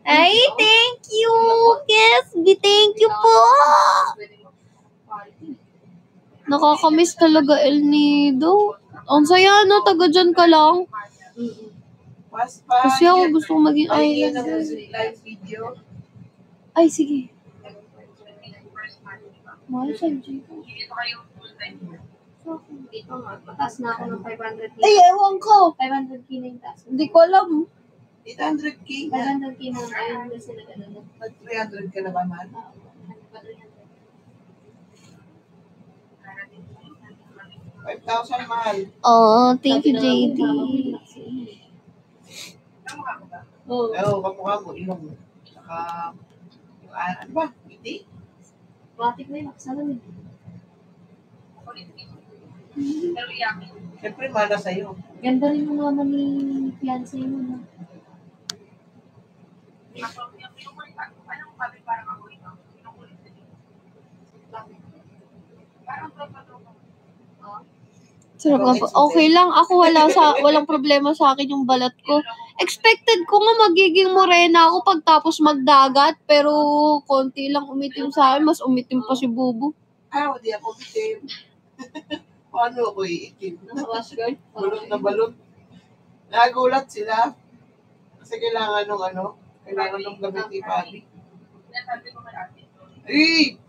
Ay, thank you. Yes, thank you po. Nakakamiss talaga El Nido. Ang saya, no? Taga dyan ka lang. Kasi ako gusto kong maging islander. Live video. Ay, sige. Mahal siya, G. Dito nga, mataas na ako ng 500K. Ay, ewan ko. 500K na yung taas. Hindi ko alam. 800K na. 500K na ayun na sila ganun. Nag 300 ka na ba, man? 5,000 mahal. Oh, thank you, JD. Oh. Oo, kamukha mo, ilong mo. Saka, yung ano ba? Hindi? Batik na yun, nakasalan eh. Siyempre, mana sa'yo. Ganda rin yung naman ni fiancé mo na. Sarap nga po. Okay lang. Ako walang problema sa akin yung balat ko. Expected ko nga magiging morena ako pagtapos magdagat. Pero konti lang umitim sa akin. Mas umitim pa si Bubu. Di ako bitim. Paano ako iitim? Naka-wash guard? Balot na balot. Nagulat sila. Kasi kailangan nung gamit ni Pabi. Hey!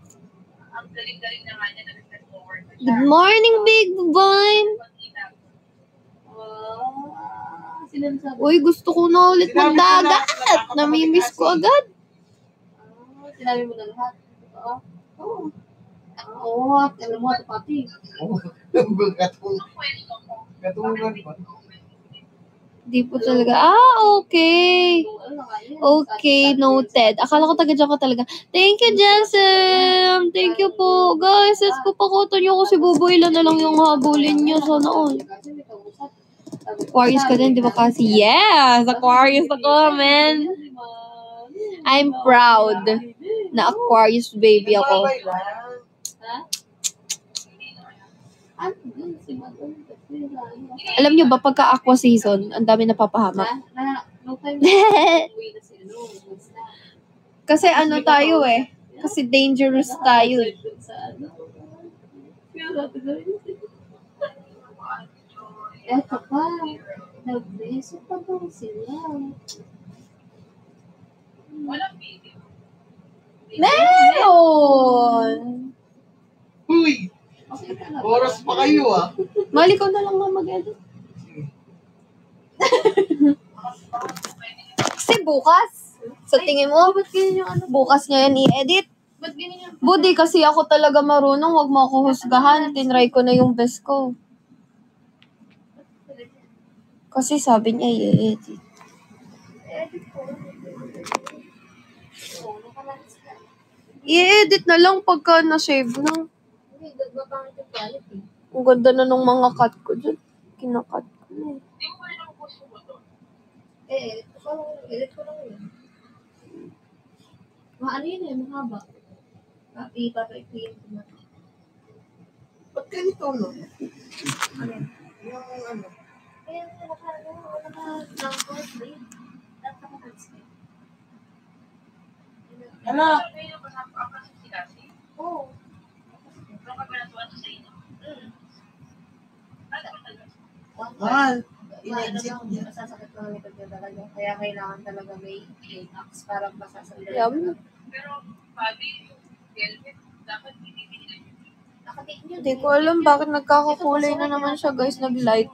Ang galing-galing na nga niya na nag-forward. Good morning, Big Boy. Uy, gusto ko na ulit magdagat. Namimiss ko agad. Sinabi mo na lahat. Oo. Oo, alam mo, pati. Katungan ba? Di po talaga. Okay. Okay, noted. Akala ko taga dyan ka talaga. Thank you, Jessam. Thank you po. Guys, let's ko pakutan nyo ko si Bubu. Ilan na lang yung habulin nyo. Sana all. Aquarius ka din, di ba kasi? Yes! Aquarius ako, man. I'm proud na Aquarius baby ako. Alam nyo ba, pagka-aqua season, ang dami napapahamak. Kasi ano tayo eh. Kasi dangerous tayo eh. Eto pa. Nag-beso pa daw sila. Meron! Uy! Oras pa kayo Mali ko na lang na mag-edit. Kasi bukas. Sa tingin mo, bukas niya yan i-edit. Budi, kasi ako talaga marunong. Huwag mo ako husgahan. Tinry ko na yung best ko. Kasi sabi niya i-edit. I-edit na lang pagka na-save na. Hindi, nagpapangit yung quality. Ang ganda na nung mga cut ko dyan. Kinakat ko na eh. Hindi mo pa rin ang gusto mo to. Edit ko lang yun. Ano yun eh, mahaba. Ipa-clean ko na. Ba't ganito, no? Ano? Yung ano? Kaya naka-download blade. That's naka-handstand. Ano? Ngayon pa sa kasi si Cassie. Oo. Pero pag manatuan sa inyo. Mahal. In-exit niya. Masasakit ng likod niya talaga. Kaya kailangan talaga may axe para masasakit. Pero pati yung helmet, dapat binibili na yun. Hindi ko alam bakit nagkakakulay na naman siya, guys. Nag-light.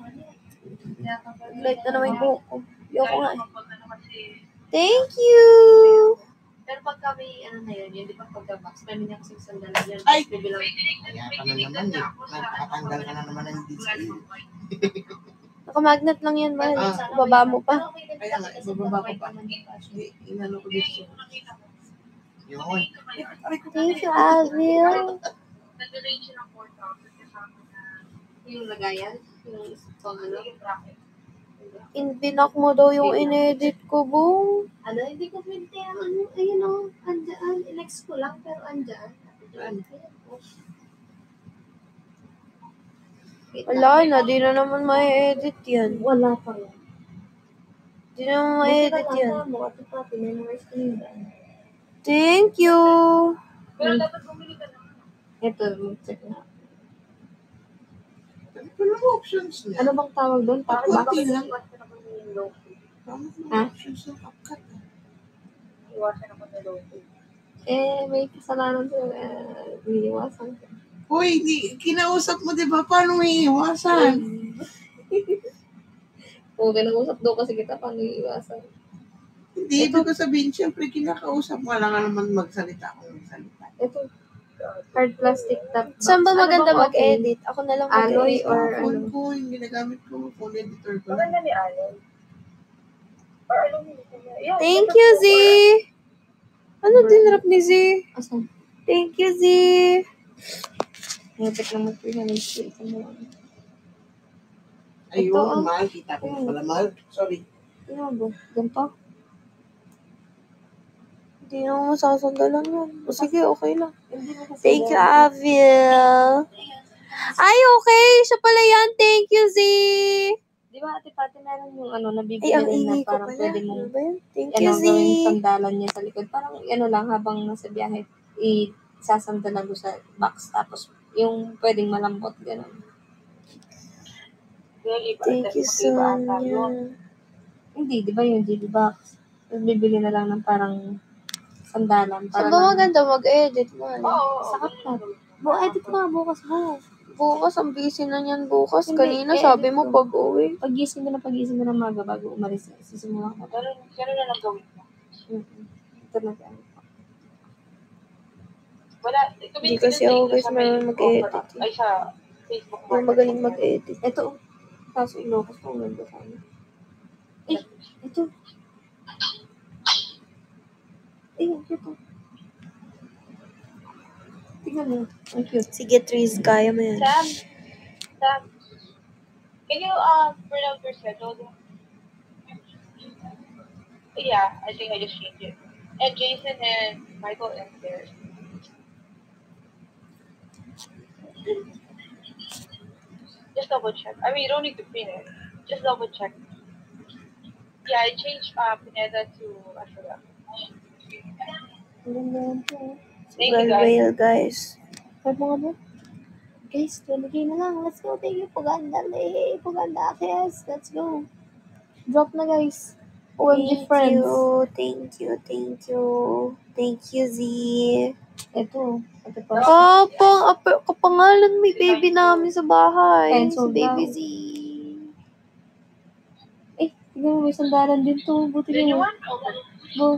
Light na naman yung buhok ko. Yoko nga eh. Thank you! Pero pagka may ano na yun, di ba pagka-box, meron niya kasing sandalan yan. Ay! Bibilang. Kaya ka na naman eh. Nakatanggal ka na naman ng display. Naka-magnet lang yan, mahal. Baba mo pa. Kaya nga, ibababa ko pa. Inano ko dito. Yun. Thank you, Avil. Nag-range ng 4,000 kasama na Yung lagayan, yung pang ano, yung bracket. Binak mo daw yung in-edit ko, Bong. Ano, hindi ko pwede ano, ayun o, andyan, inex ko lang, pero andyan. Wala na, di na naman ma-edit yan. Wala pa yan. Di na naman ma-edit yan. May mga screen ba? Thank you! pero dapat bumili ka naman. Ito, check na. Walang options na. Ano bang tawag doon? Konti lang. Ha? Options na kapkat. Iwasan ako na logo. May kasalanan sa iniwasan ko. Uy, kinausap mo, di ba? Paano may iwasan? Oo, kinausap daw kasi kita paano iiwasan. Hindi, ibig ko sabihin, siyempre, kinakausap mo lang naman magsalita kung magsalita. Ito, hard plastic top. Saan ba maganda Ano bang okay? mag-edit? Ako na lang Alloy mag-edit. or Phone ano? ko, yung ginagamit ko, phone editor ko. Maganda ni Allen. Or aluminum. Yeah, Thank you, Z! Ano din rap ni Z? Asan? Thank you, Z! Ngipit naman po yan. Ayun, mahal. Kita ko na pala, mahal. Sorry. Ano ba? Ganito? Hindi na ako masasandalan yan. O sige, okay lang. Hindi mo kasi Thank you, Avil. Ay, okay. Siya pala yan. Thank you, Z! Di ba, Ate Pati, meron yung ano, Ay, nabibili ang na ingay ko parang pala. pwede Ano mong ba yan? Thank you, Z! gawing sandalan niya sa likod. Parang ano lang, habang nasa biyahe, isasandalan mo sa box. Tapos, yung pwedeng malambot, gano'n. Thank you, Sonia. Hindi, di ba yung JB box? Tapos bibili na lang ng parang sandalan. Saan ba maganda mag-edit mo? Sa kapat. Edit ka bukas mo. Bukas, ang busy na niyan bukas. Hindi, Kanina eh, sabi edit mo ko. pag-uwi. Pagising ko na maga bago umalis. Sisimulan ko. Gano'n na lang gawin mo. Ito na tayo. Wala. Hindi kasi ako guys marunong mag-edit. Ay, sa Facebook. Hindi magaling mag-edit. Ito. Kaso ilocos ko. Ang ganda sana. Ito. Ito. Tingnan mo. Ang cute. Sige, Tris, kaya mo yan. Sam, can you print out your schedule? Yeah, I think I just changed it. And Jason and Michael and there. Just double check. I mean, you don't need to print it. Just double check. Yeah, I changed Pineda to Ashura. Ang ganda ito. Thank you, guys. Well, guys. Sabi mo nga ba? Guys, 20k na lang. Let's go. Thank you, Puganda. Puganda Akes. Let's go. Drop na, guys. OMG friends. Thank you, Z. Ito. Ito pa. Kapangalan may baby namin sa bahay. Pencil Si Baby daw. Z. Tignan mo, may sandalan din to. Buti Did you mo. want? Okay.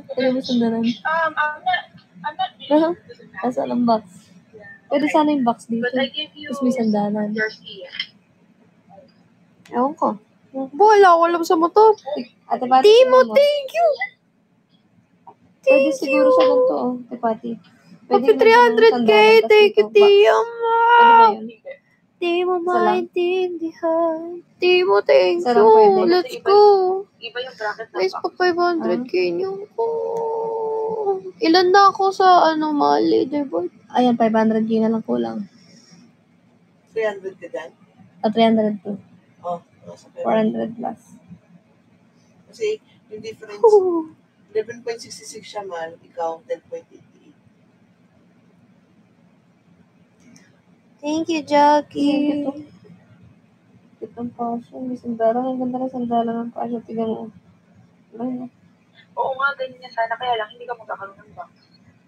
Tignan mo sandalan. I'm not really Nasa alam box. Pwede sana yung box dito. but I give you Tapos may sandalan. jersey. Ewan ko. Wala ko alam sa motor. Ate Pati, Timo, tingnan mo. thank you. Pwede siguro siya ganito, oh. Ate Pati. Happy 300K! Thank you, Tia Ma! Pwede ba yun? Di mo Isa lang? maintindihan. Di mo, thank Isa lang you. pwede. Let's Kasi go. Iba yung bracket ng Guys, box. pag 500K niyo ko. Ilan na ako sa Mali, diba? Ayan, 500K na lang kulang. 300 ka dyan? 300 to. Oh, nasa 500. 400 plus. Kasi yung difference, Woo. 11.66 siya man, ikaw 10.88. Thank you, Jackie. Itong passion. May sandalan. Ang ganda ng sandalan ng passion. Tignan mo. Ayun. Oo nga, ganyan yan sana. Kaya lang, hindi ka magkakaroon ng box.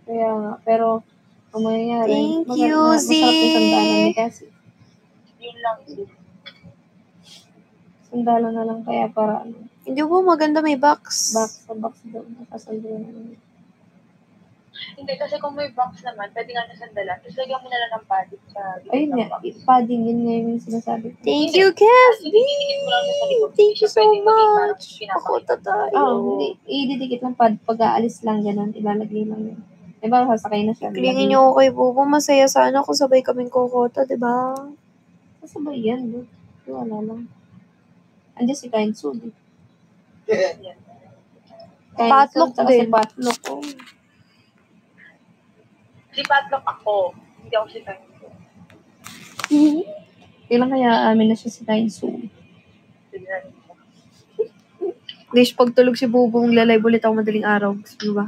Kaya nga. Pero, ang mangyayari, Thank you, Z. masarap yung sandalan ni Cassie. Yun lang. Sandalan na lang kaya para ano. Hindi po maganda may box. Box doon. Nakasandalan na lang. Hindi, kasi kung may box naman, pwede nga na sandalan. Tapos lagyan mo na lang ng padding sa Ayun ng nga. box. Padding. Yun nga yung sinasabi ko. Thank you, Cassie. Ididikit mo lang sa likod. Thank you so Pwede maging parang much. pinapakita. Ako tayo. Hindi. Ididikit lang pag-aalis lang ganun. Ilalagay lang yun. Diba, sasakay na siya. Klingin niyo ako kay Bubo. Masaya sana kung sabay kaming kokota, diba? Kasabay yan. Wala lang. Andiyan si Kind Soul. Patlok din. Si Patlok. Oh. Si Patlok ako. Hindi ako si Tango. Kailan kaya amin na siya si Kind Soul? Guys, pag tulog si Bubo, magla-live ulit ako madaling araw. Gusto niyo ba?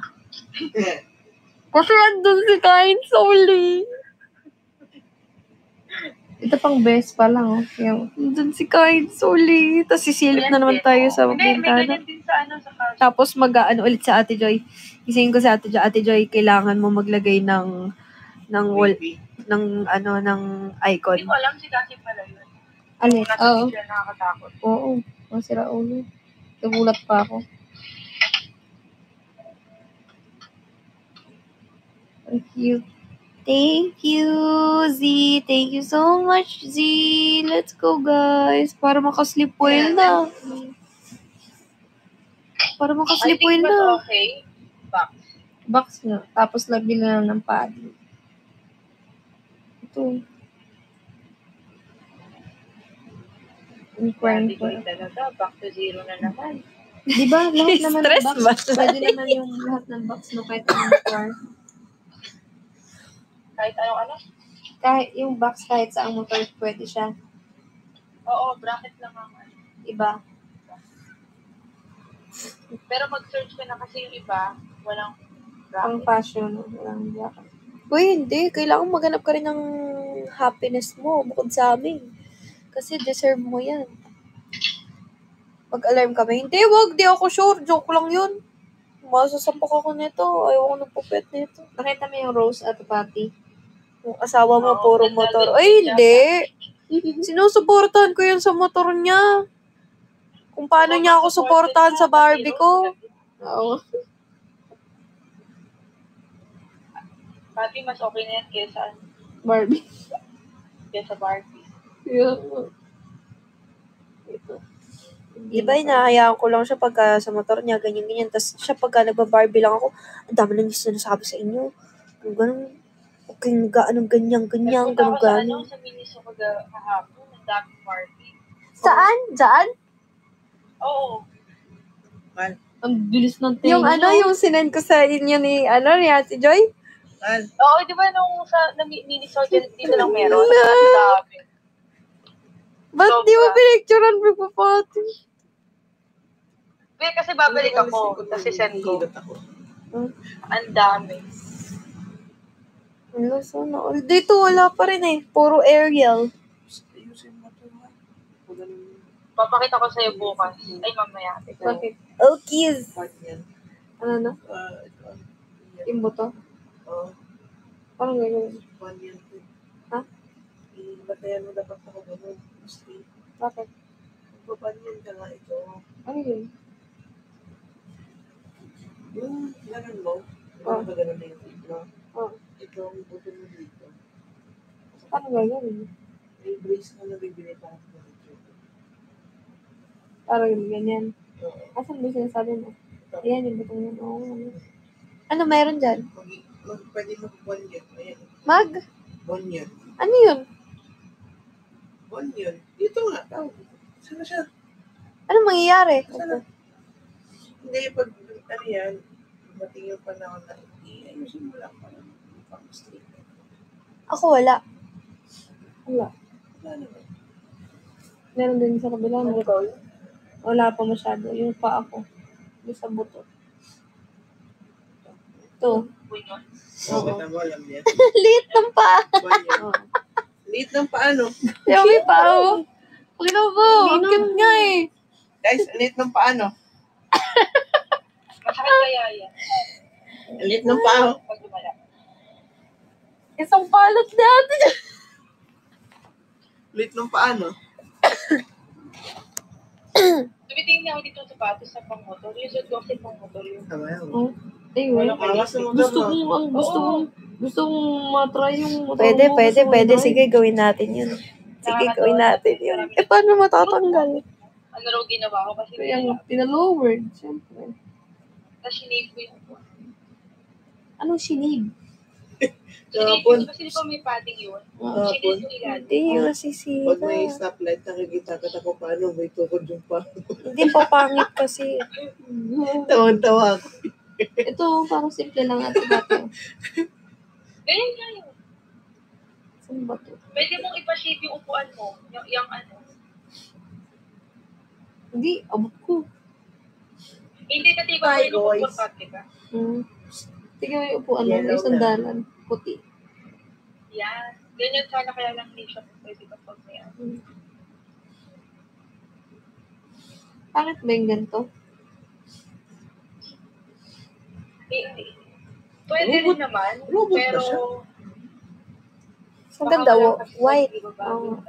Kasi andun si Kind Soul eh. Ito pang best pa lang. Oh. Yung, Andun si Kind Soul eh. Tapos sisilip na naman tayo sa Hindi, may bintana. ganyan din sa sa car. Tapos mag-ano ulit sa Ate Joy. Isingin ko sa Ate Joy, kailangan mo maglagay ng wall, ng icon. Hindi ko alam si Cassie pala yun. alit. Nasa Oo. picture nakakatakot. Oo. Masira ulo. Nagulat pa ako. Thank you. Thank you, Z. Thank you so much, Z. Let's go, guys. Para makasleep well na. Para I makasleep think well mas na. okay. Box. Box nga. Tapos lagyan na lang ng padding. Ito. Ang kwento. Joy talaga. Back to zero na naman. Di ba? Lahat naman ng Stress box. ba? Pwede naman yung lahat ng box no kahit anong car. Kahit anong ano? Kahit yung box kahit sa motor pwede siya. Oo, bracket lang ang ano. Iba. Pero mag-search ka na kasi yung iba, walang Ang bracket. fashion. Walang jacket. Uy, hindi. Kailangan maghanap ka rin ng happiness mo bukod sa amin. Kasi deserve mo yan. Mag-alarm kami. Hindi, wag. Di ako sure. Joke lang yun. Masasapak ako nito. Ayaw ko ng pupet nito. Nakita mo yung Rose at Patty? Yung asawa mo, Oo, puro ganda motor. din Ay, siya. hindi. Sinusuportahan ko yun sa motor niya. Kung paano niya ako suportahan sa Barbie ko. Oo. Pati mas okay na yan kaysa Barbie. Barbie. Yeah. Ito. Di ba, hinahayaan ko lang siya pagka sa motor niya, ganyan-ganyan. Tapos siya pagka nagba-Barbie lang ako, ang dami lang yung sinasabi sa inyo. Kung ganun, okay, anong ganyan-ganyan, Nagpunta ako sa ganun-ganun. sa Minnesota kahapon, ang daming Barbie. Saan? Diyan? Oo. Man, Ang bilis ng tenga. Yung yung sinend ko sa inyo ni Ate Joy? man. Oo, di ba nung sa Minnesota dito lang meron? Wala. Ang dami. Ba't di mo pinicturean pagpapati? Wait, kasi babalik ako. Kasi send ko. Ang dami. Wala, sana. Dito wala pa rin eh. Puro aerial. Ayusin mo ito, ha? Papakita ko sa'yo bukas. Ay, mamaya. Bakit? Okay. Part yan. Ano na? Ito. Yan. Yung buto? Oo. Parang gano'n. One yan. Ha? Ibatayan mo dapat ako ganun. Straight. Bakit? Babanyan ka nga ito. Ano yun? Yung ganun mo. Oh. Ba ganun na yung no? Oh. Ito ang buto mo dito. Paano gano'n? May brace na nabibili para sa dito. Parang yung ganyan. Oo. Asan ba sinasabi mo? Ayan yung butong yun. Oo. Ano meron dyan? Pag Pwede mag-1 year. Ayan. Mag? 1 year. Ano yun? 1 year. Dito nga. Sana siya. Ano mangyayari? Sana. Hindi, pag ano yan, mating yung panahon na ayusin mo lang para pang-straight. Ako wala. Wala. Wala naman. Meron din sa kabila. Wala pa masyado. Yung pa ako. Yung sa buto. Ito. Okay na mo, alam niya. Liit ng pa. 1 year. Oh. Liit ng paano? Yung may pa, oh. Pakita mo. Ang cute nga eh. Guys, liit ng paano? Masakit kaya yan. Liit ng pao. Pag lumala. Isang palot natin. Liit ng paano? Tumitingin niya ako dito sa sapatos sa pang-motor. Yung suit ko kasi pang-motor yun. Tama yan. Oh. Ayun. Gusto kong matry yung motor mo. Pwede. Sige, gawin natin yun. Eh, paano matatanggal? Ano raw ginawa ko kasi Kaya nga, pinalowered. Siyempre. tapos sinave ko yung upuan. Anong sinib? Sinave ko kasi di ba may padding yun? Sinave ko ilalim. Hindi, masisira. Pag may stoplight, nakikita ka na kung paano may tukod yung pa. Hindi, papangit kasi. Tawan-tawa ako. Ito, parang simple lang at bato. Ganyan nga yun. Saan ba to? Pwede mong ipa-shape yung upuan mo. Yung ano. Hindi, abot ko. Hindi kasi iba Hi, yung guys. upuan pati ka. Tingnan mo yung upuan mo. Yellow May sandalan. Puti. Yan. Ganyan sana kaya lang hindi siya pwede kapag may ano. Bakit ba yung ganito? Pwede rin naman. Robot ba pero siya? Ang ganda, white. Oo.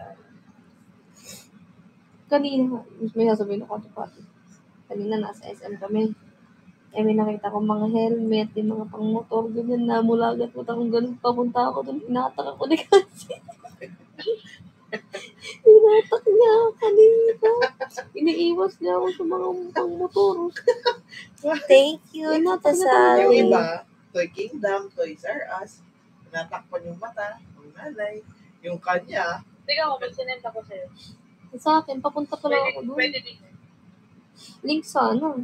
Kanina, may sasabihin ako ito pati. Kanina nasa SM kami. Eh, may nakita ko mga helmet, yung mga pang-motor, ganyan na mulagat mo akong ganun. Papunta ako doon, hinatak ako ni kasi. Hinatak niya kanina. Iniiwas niya ako sa mga pang-motor. Thank you, Tita Yung Sally. iba, Toy Kingdom, Toys R Us, natakpan yung mata, yung nanay, yung kanya. Tingnan ko, mag-sinend ako sa'yo. Sa akin, papunta pala ako doon. Pwede din. Link sana.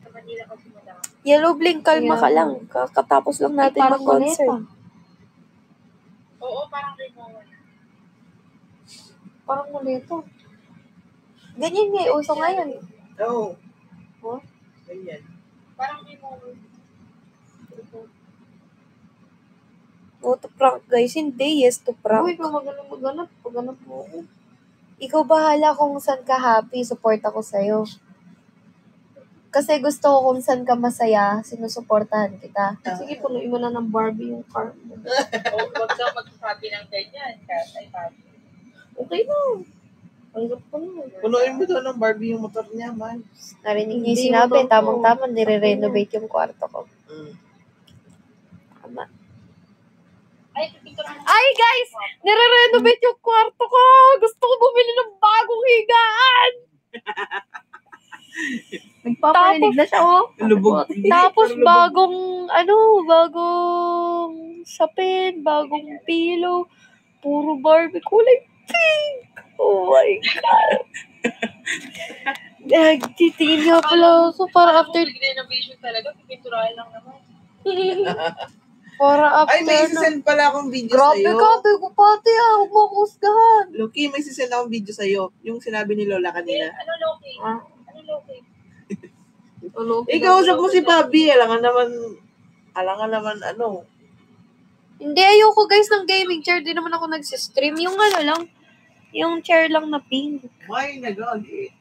Sa Manila kasi mula. Yellow Blink, kalma ka lang. Kakatapos lang natin mag-concert. Oo, parang remote. Parang muleto. Ganyan nga, uso ngayon. Oo. Oh? Ganyan. Parang remote. Oh, to prank, guys. Hindi, yes to Uy, prank. ikaw magaling maghanap. Paghanap mo ako. Ikaw bahala kung saan ka happy. Support ako sa'yo. Kasi gusto ko kung saan ka masaya, sinusuportahan kita. Sige, punuin mo na ng Barbie yung car mo. O, huwag kang magsasabi ng ganyan. Kasi ay paano. Okay na. Tanggap ko na. Punuin mo daw ng Barbie yung motor niya, man. Narinig niyo yung Hindi, sinabi, motor ko. tamang-tama, nire-renovate yung kwarto ko. Tama. Ay, pipinturahan mo. Ay, guys! Nire-renovate yung kwarto ko! Gusto ko bumili ng bagong higaan! Nagpapalinig na siya, oh. Lubog. Tapos Pero lubog. bagong sapin, bagong pillow, puro Barbie, kulay pink! Oh my God! Titingin nga pala ako para after, Renovation talaga, pipinturahan lang naman. para after Ay, may na. isisend pala akong video Grabe sa'yo. ka, ko pati huwag mo akong husgahan. Lucky, may isisend akong video sa'yo. Yung sinabi ni Lola kanina. Ano Loki? Ah. Ano Loki? Ikaw, usap mo si Bobby. Alangan naman, ano. Hindi, ayoko guys ng gaming chair. Di naman ako nagsistream. Yung ano lang, yung chair lang na pink. May nag-alit.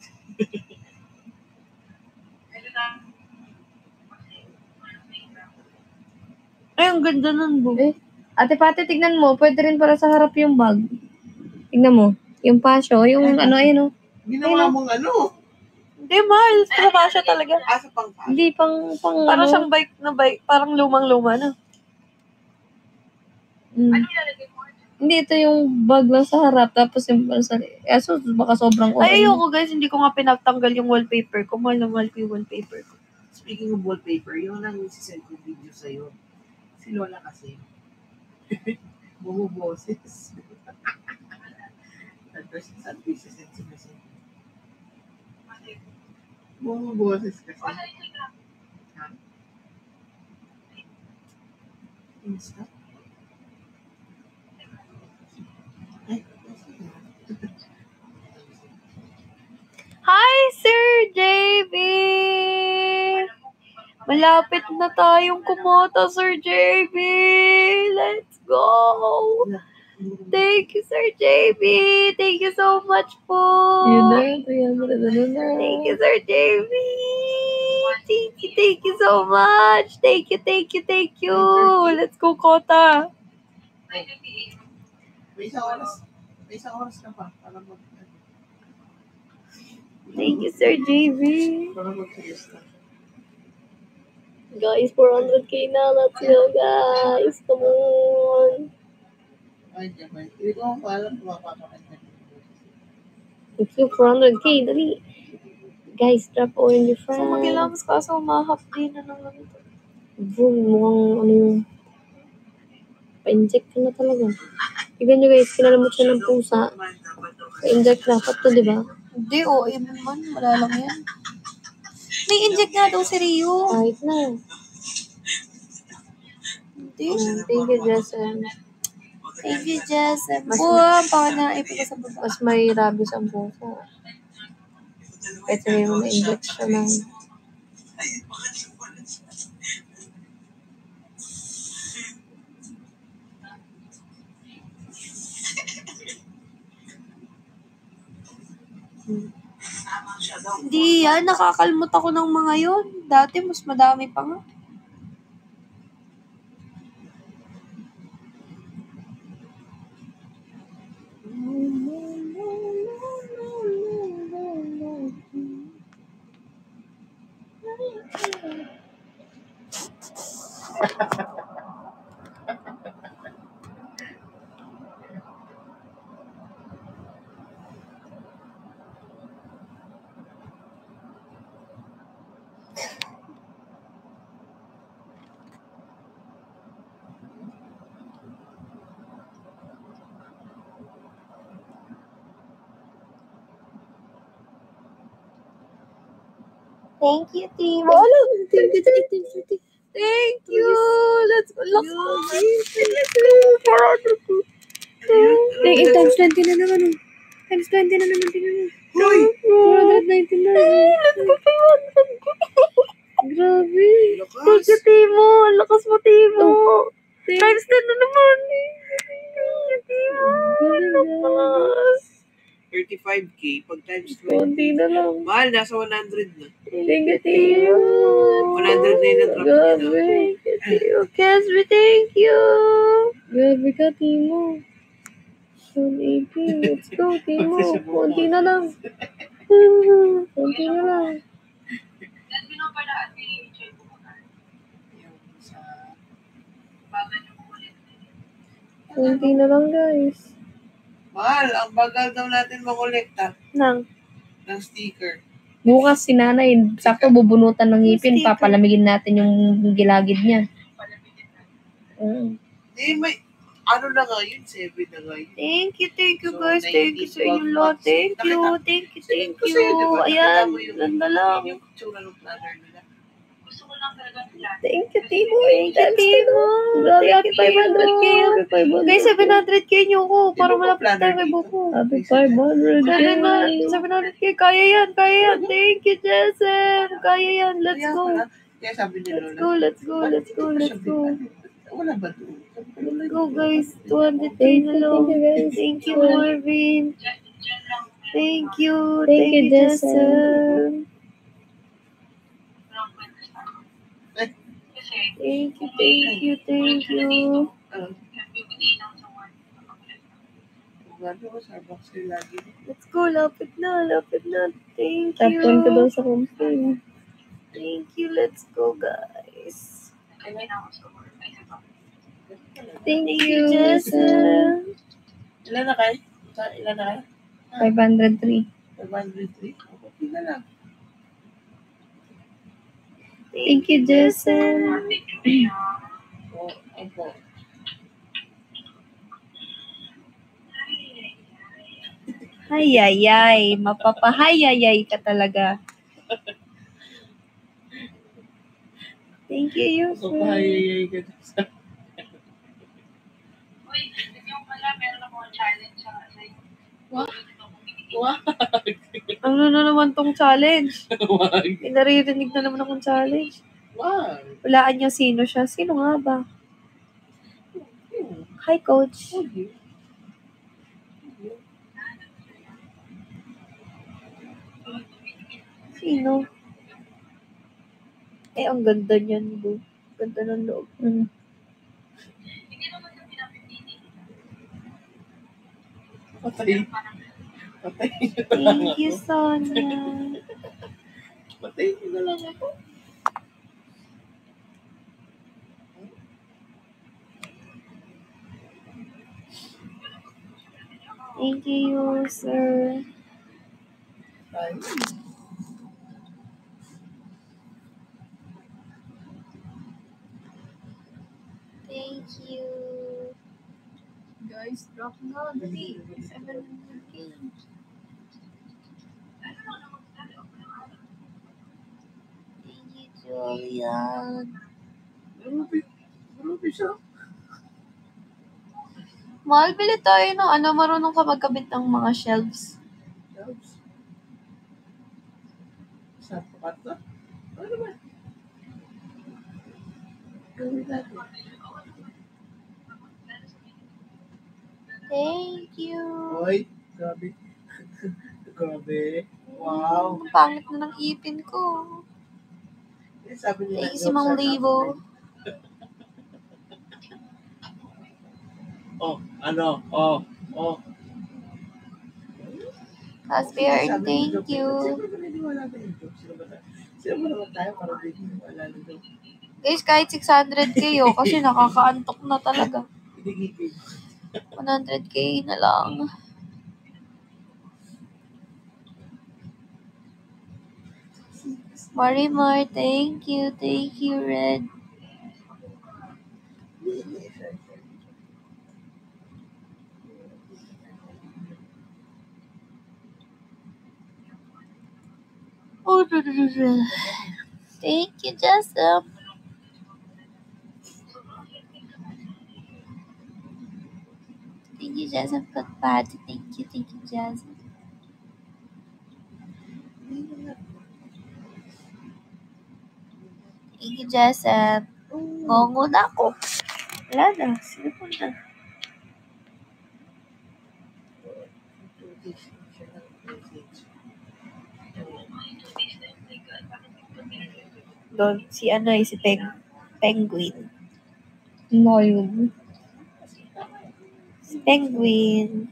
Ay, ang ganda nun, bu. Ate Pati, tignan mo. Pwede rin para sa harap yung bag. Tignan mo. Yung pasyo. Yung ano, ayun, oh. Ginawa mong ano. Hindi, mahal. Trabaho siya talaga. Asa pang pa. Hindi, pang Parang ano. siyang bike, parang lumang-luma na. Mm. Ano ilalagay mo? Hindi, ito yung bag lang sa harap, tapos yung sa so baka sobrang okay. Ay, ayoko guys, hindi ko nga pinagtanggal yung wallpaper ko. Mahal na mahal ko yung wallpaper ko. Speaking of wallpaper, yun lang yung sisend ko video sa'yo. Si Lola kasi. Bumuboses. Saan ko sisend si Kasi? Bumuboses kasi. Ha? Insta? Hi, Sir JB! Malapit na tayong kumota, Sir JB! Let's go! Thank you, Sir JB! Thank you so much po! Yun na yun, 300 na. Thank you, Sir JB! Thank you so much! Thank you! Let's go, Kota! May isang oras ka pa. Para Thank you, Sir JB! mag-fiesta. Guys, 400k na. Let's go, guys. Come on. Ay, diyan. Hindi ko alam kung makakakanta. Thank you, 400k. Dali. Guys, drop orange friend. So, mag-ilams ka. So, mahap din na naman ito. Boom, mukhang ano yung pa-inject na talaga. Tignan nyo guys, kinalamot siya ng pusa. Pa-inject dapat to, di ba? Hindi, man. Wala lang yan. May inject nga daw si Rio. Kahit na. Hindi. Thank you, Jason. Thank you, Jess. Buwa, baka naipin ka sa baba. Mas may rabies ang pusa. Kahit sabihin mo na-inject siya ng... Hindi yan, nakakalmot ako ng mga yun. Dati, mas madami pa nga. Thank you, Timo. Thank you. Let's go. Let's go. 400. Thank you, times 20 na naman. Times 20 na naman. Hoy! 499. Let's go, 500. Grabe. Thank you, Timo. Ang lakas mo, Timo. Times 10 na naman. Thank you, Timo. Lakas. 35k pag times 20. Konti na lang. Mahal, nasa 100 na. Thank you, Timo. 100 na yung drop niya. Grabe. Thank you, Timo. Kesby, thank you. Grabe ka, Timo. 180. Let's go, Timo. Konti na lang. Konti na lang. Konti na lang, guys. Mahal, ang bagal daw natin makolekta Nang. ng sticker. Bukas si nanay, sakto bubunutan ng ngipin, papalamigin natin yung gilagid niya. Di, may, ano na nga yun, 7 na nga yun. Thank you So, guys. Thank you sa inyong lot. Thank you. Thank Sabihin you. ko sa'yo, diba? Ayan, Nakita mo yung- ganda lang. Yung tsura ng planner nila. Thank you, Timo. Thank you, Timo. Grabe, Thank happy you, Timo. 500k. Happy 500k. Guys, 700k nyo ko. Para Di ba malapit planner tayo kay dito? Buko. Happy 500k. 700k. Kaya yan. Thank you, Jessem. Kaya yan. Let's Kaya go. pala, kaya sabi ni Lola, Let's go. wala ba doon? Let's go, guys. 200k na lang. Thank you, guys. Thank you, Marvin. Thank you. Thank you, Jessem. Thank you. Grabe ko, Starbucks kayo lagi. Let's go. Lapit na. Thank Top 1 ka daw you. sa complaint. Thank you. Let's go, guys. Thank you, Jessem. Ilan na kayo? Ilan na kayo? 503. 503? Okay na lang. Thank you, Jason. Opo. Hayayay. Mapapahayayay ka talaga. Thank you, user. Mapapahayayay ka sa... Uy, hindi yung pala, meron akong challenge sa kasi. Wag. Ano na naman tong challenge? Wag. Naririnig na naman akong challenge. Wag. Walaan niyo sino siya. Sino nga ba? Hi, Coach. Sino? Eh, ang ganda niyan, bro. Ganda ng loob. Hindi naman yung pinapipili. Patay. Thank you, Sonia. Patay na lang ako. Thank you, sir. Ay. Thank you. Guys, drop na. Dali. 700K. Thank you, Julian. Grabe siya. Mahal, bili tayo ng marunong ka magkabit ng mga shelves. Sa pakat na? Ano ba? Gawin natin. Thank you. Hoy, grabe. Grabe. Wow. Ang pangit na ng ipin ko. Sabi nila, Thank you, Mang Libo. Ano? Casper, thank you. Sino ba naman tayo para hindi mo alala doon? Guys, kahit 600K kasi nakakaantok na talaga. 100K na lang. Marimar, thank you. Thank you, Red. Oh, thank you, Jessup. Thank you, Jessup. Thank you, Jessup. Thank you, Jessup. Ngongo na ako. Wala na. Sino po na? Doon, si Penguin. No, yun. Si Penguin.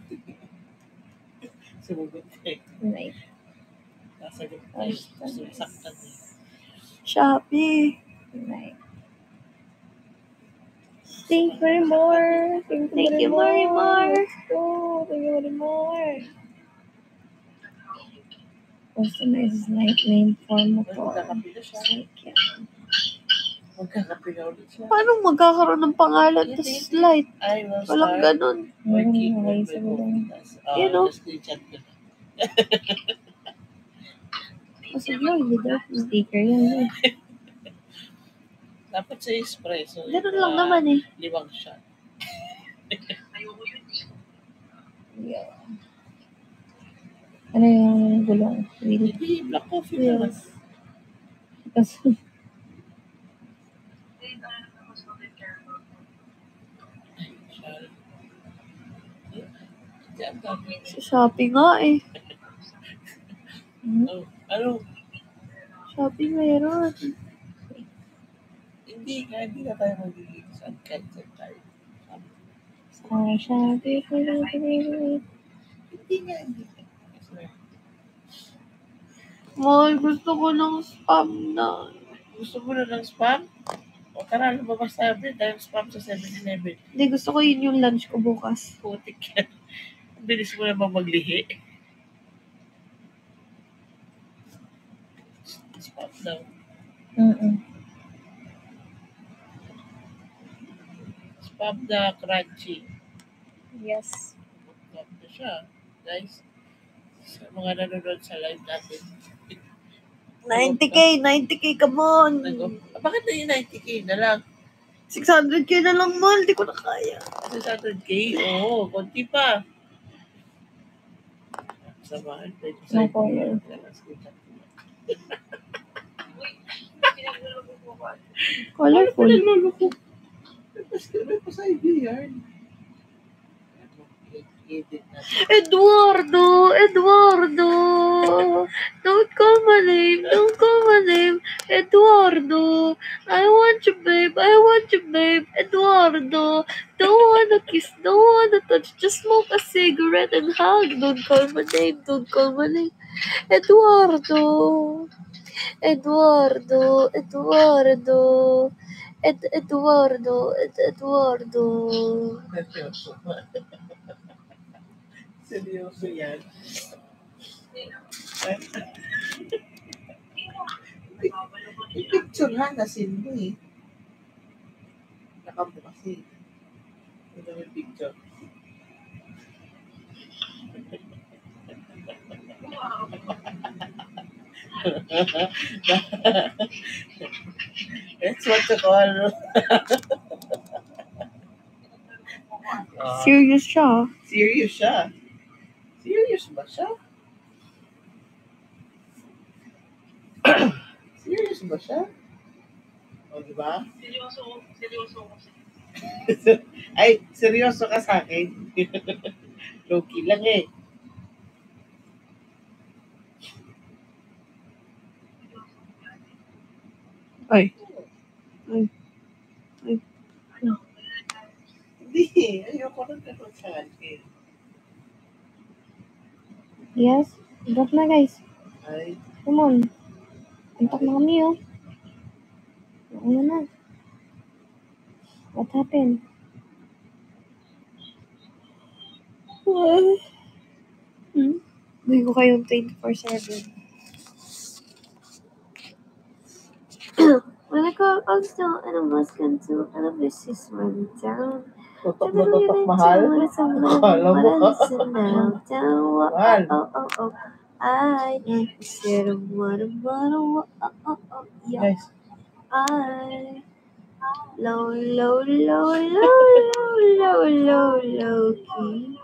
Right. Shopee. Right. Thank you very more. Thank you very more. Oh, thank you very more. Customize light name for motor. Paano magkakaroon ng pangalan tapos light? Walang ganun. You know? Kasi hindi daw sticker yan. Dapat sa espresso. Ganun lang naman eh. 5 shot. Yeah. Ano yung gulong? Hindi, black coffee na lang. Kasi Sa Shopee nga eh. Ano? Shopee meron. Hindi na tayo magiging saan kahit tayo. Shopee. Hindi nga. Mahal, gusto ko ng spam na. Gusto mo na ng spam? O tara, lumabas tayo. Tayo spam sa 7-Eleven. Hindi, gusto ko yun yung lunch ko bukas. Putik yan. Bilis mo naman maglihi. Spot daw. Spot na crunchy. Yes. Spot na siya. Guys, sa mga nanonood sa live natin. 90K, come on! Bakit na yung 90K na lang? 600K na lang, mahal. Di ko na kaya. 600K? Oo, konti pa. Samahan. No color. Colorful. Nagluloko. May pasaydo yan. Eduardo! Don't call my name. Eduardo! I want you, babe. Eduardo! Don't wanna kiss, don't wanna touch. Just smoke a cigarette and hug. Don't call my name. Eduardo! Seryoso yan. May picture ha, nasin mo eh. Nakampo kasi. Ito may picture. That's what you call. Serious siya. Serious ba siya? Serious ba siya? O, diba? Seryoso ko. Ay, seryoso ka sa akin. Low-key lang eh. Ay. Hindi, ayoko lang ganun sa akin. Yes. Drop na, guys. Ay, Come on. Antok na kami, oh. Ano na? What happened? Bigay ko kayong 24/7. When I call also, and I must come to, and I wish this one down. tutok mahal. Akala mo ka. Mahal. Guys. Low key. Low key.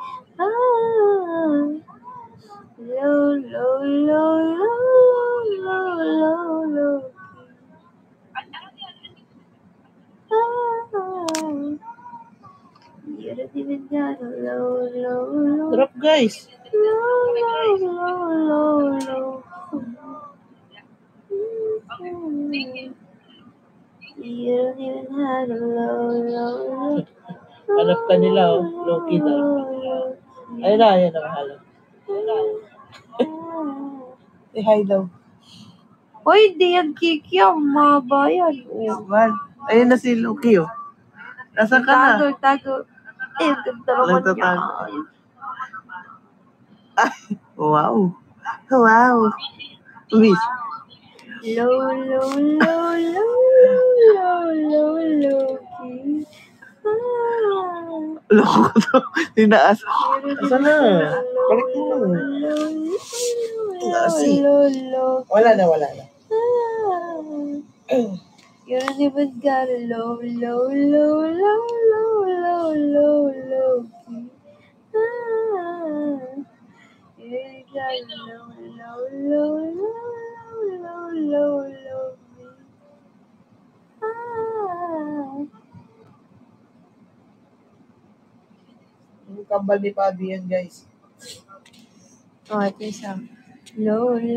You don't even got a low. Drop guys. Low. You don't even have a low. Hanap ka nila, oh. Low-key daw. Ayun na mahal. Say hi daw. Hoy, di yan Kiki. Ang maba yan. Man. Ayun na si Loki, oh. Nasaan ka na? Tago. Ganda naman niya. Wow. Miss. Low key. Loko ko to. Tinaas. Nasaan na? Balik mo. Kasi. Wala na. You don't even got a low key. You got a low key. Yung kambal ni Pabi yan, guys. Oh, ito isa. Low key.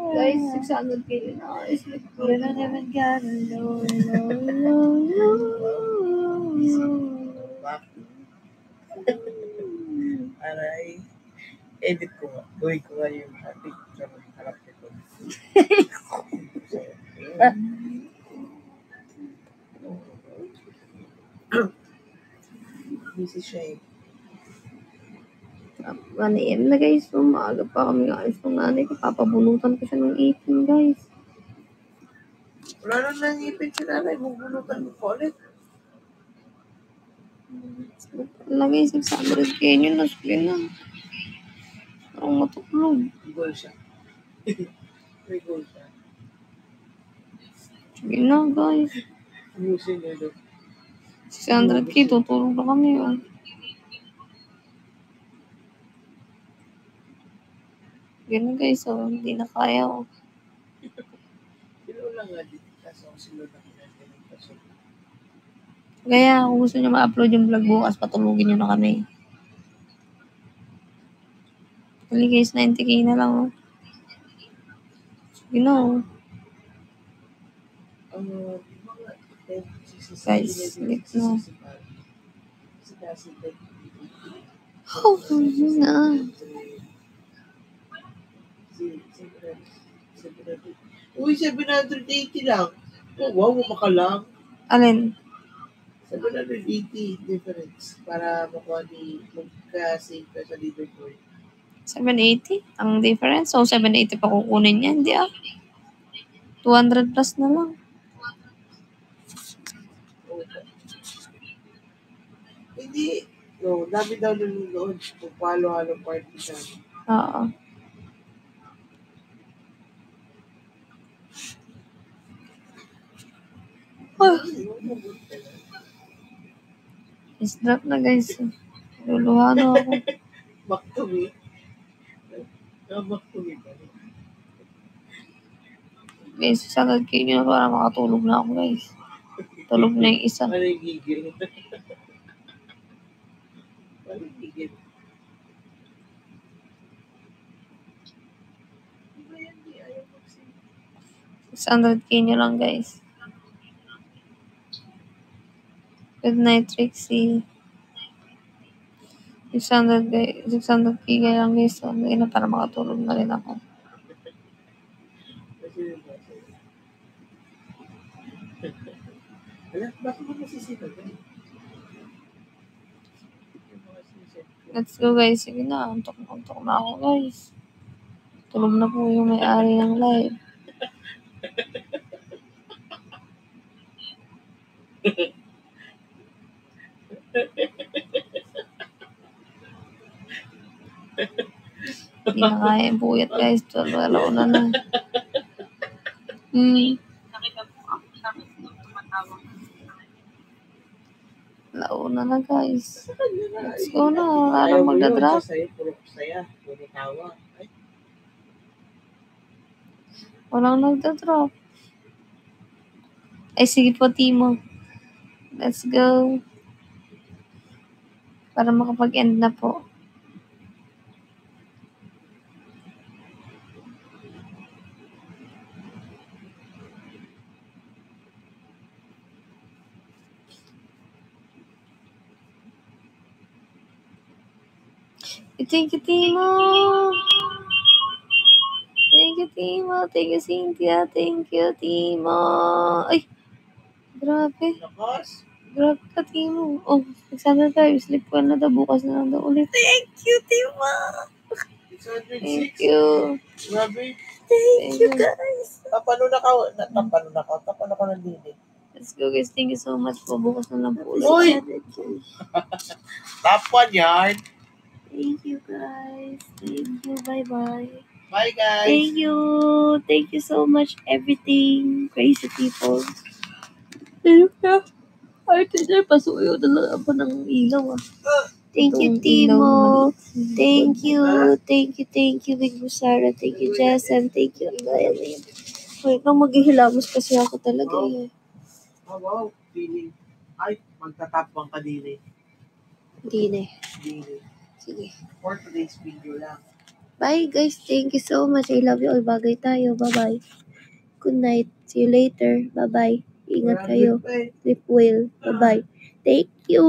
Guys, 600K na. You don't even got a low. Aray. Edit ko nga. Gawin ko nga yung picture ng harap nito. Busy siya eh. 1 AM na guys. So, maaga pa kami ayos ng nanay ko. Papabunutan ko siya ng 18 guys. Wala nang nangipin si nanay. Bubunutan mo pa ulit. Lagay 600k nyo na. Sige na. Parang matuklog. Goal siya. May goal siya. Sige na guys. Ayusin niya doon. 600k. Tutulog na kami. Oh. Ganun guys, oh, hindi na kaya, oh. Sino lang nga dito, kaso sino na kinagin. Kaya kung gusto nyo ma-upload yung vlog bukas, patulugin nyo na kami. Hali guys, 90k na lang, oh. Sige na, oh. Guys, ulit na. Oh, yun na. Uy, 780 lang. Oh, wow, makalang. Alin? 780 difference para makuha ni magka-save ka sa leaderboard. 780? Ang difference? So, 780 pa kukunin niya? Hindi, ah. 200 plus na lang. Hindi. No, dami daw nanonood. Kung palo-halo party siya. Oo. Is drop na guys. Luluha na ako. Back to me. Back to me pa. Guys, sagad kayo nyo para makatulog na ako guys. Tulog na yung isa. Ano yung gigil? Ano yung gigil? 600k nyo lang guys. Good night, Trixie. 600k lang guys. So, na para makatulog na rin ako. Bakit mo nasisipag? Let's go guys. Sige na. Antok na ako guys. Tulog na po yung may-ari ng live. Hindi na kaya yung puyat guys. Alaw na na. Launa na guys. Let's go na. Wala nang magdadrop. Walang nagdadrop. Ay sige po, Timo. Let's go. Para makapag-end na po. Thank you, Timo. Thank you, Timo. Thank you, Cynthia. Thank you, Timo. Ay, grabe. Grabe ka, Timo. Oh, nagsama tayo. Sleep ko na daw. Bukas na lang daw ulit. Thank you, Timo. Thank you. Grabe. Thank you, guys. Tapano na ka ng dili. Let's go, guys. Thank you so much po. Bukas na lang po ulit. Uy! Top 1 yan. Thank you, guys. Thank you. Bye-bye. Bye, guys. Thank you. Thank you so much, everything. Crazy people. Ayun na. Ay, teacher, pasuyo na lang ako ng ilaw, ah. Thank you, Timo. Thank you. Thank you, Big Busara. Thank you, Jessam. Thank you, Diane. Wait lang, maghihilamos kasi ako talaga, eh. Oh, wow. Feeling. Ay, magtatapang ka dili. Hindi na. Dili. Sige. For today's video lang. Bye, guys. Thank you so much. I love you all. Bagay tayo. Bye-bye. Good night. See you later. Bye-bye. Ingat kayo. Sleep well. Bye-bye. Thank you.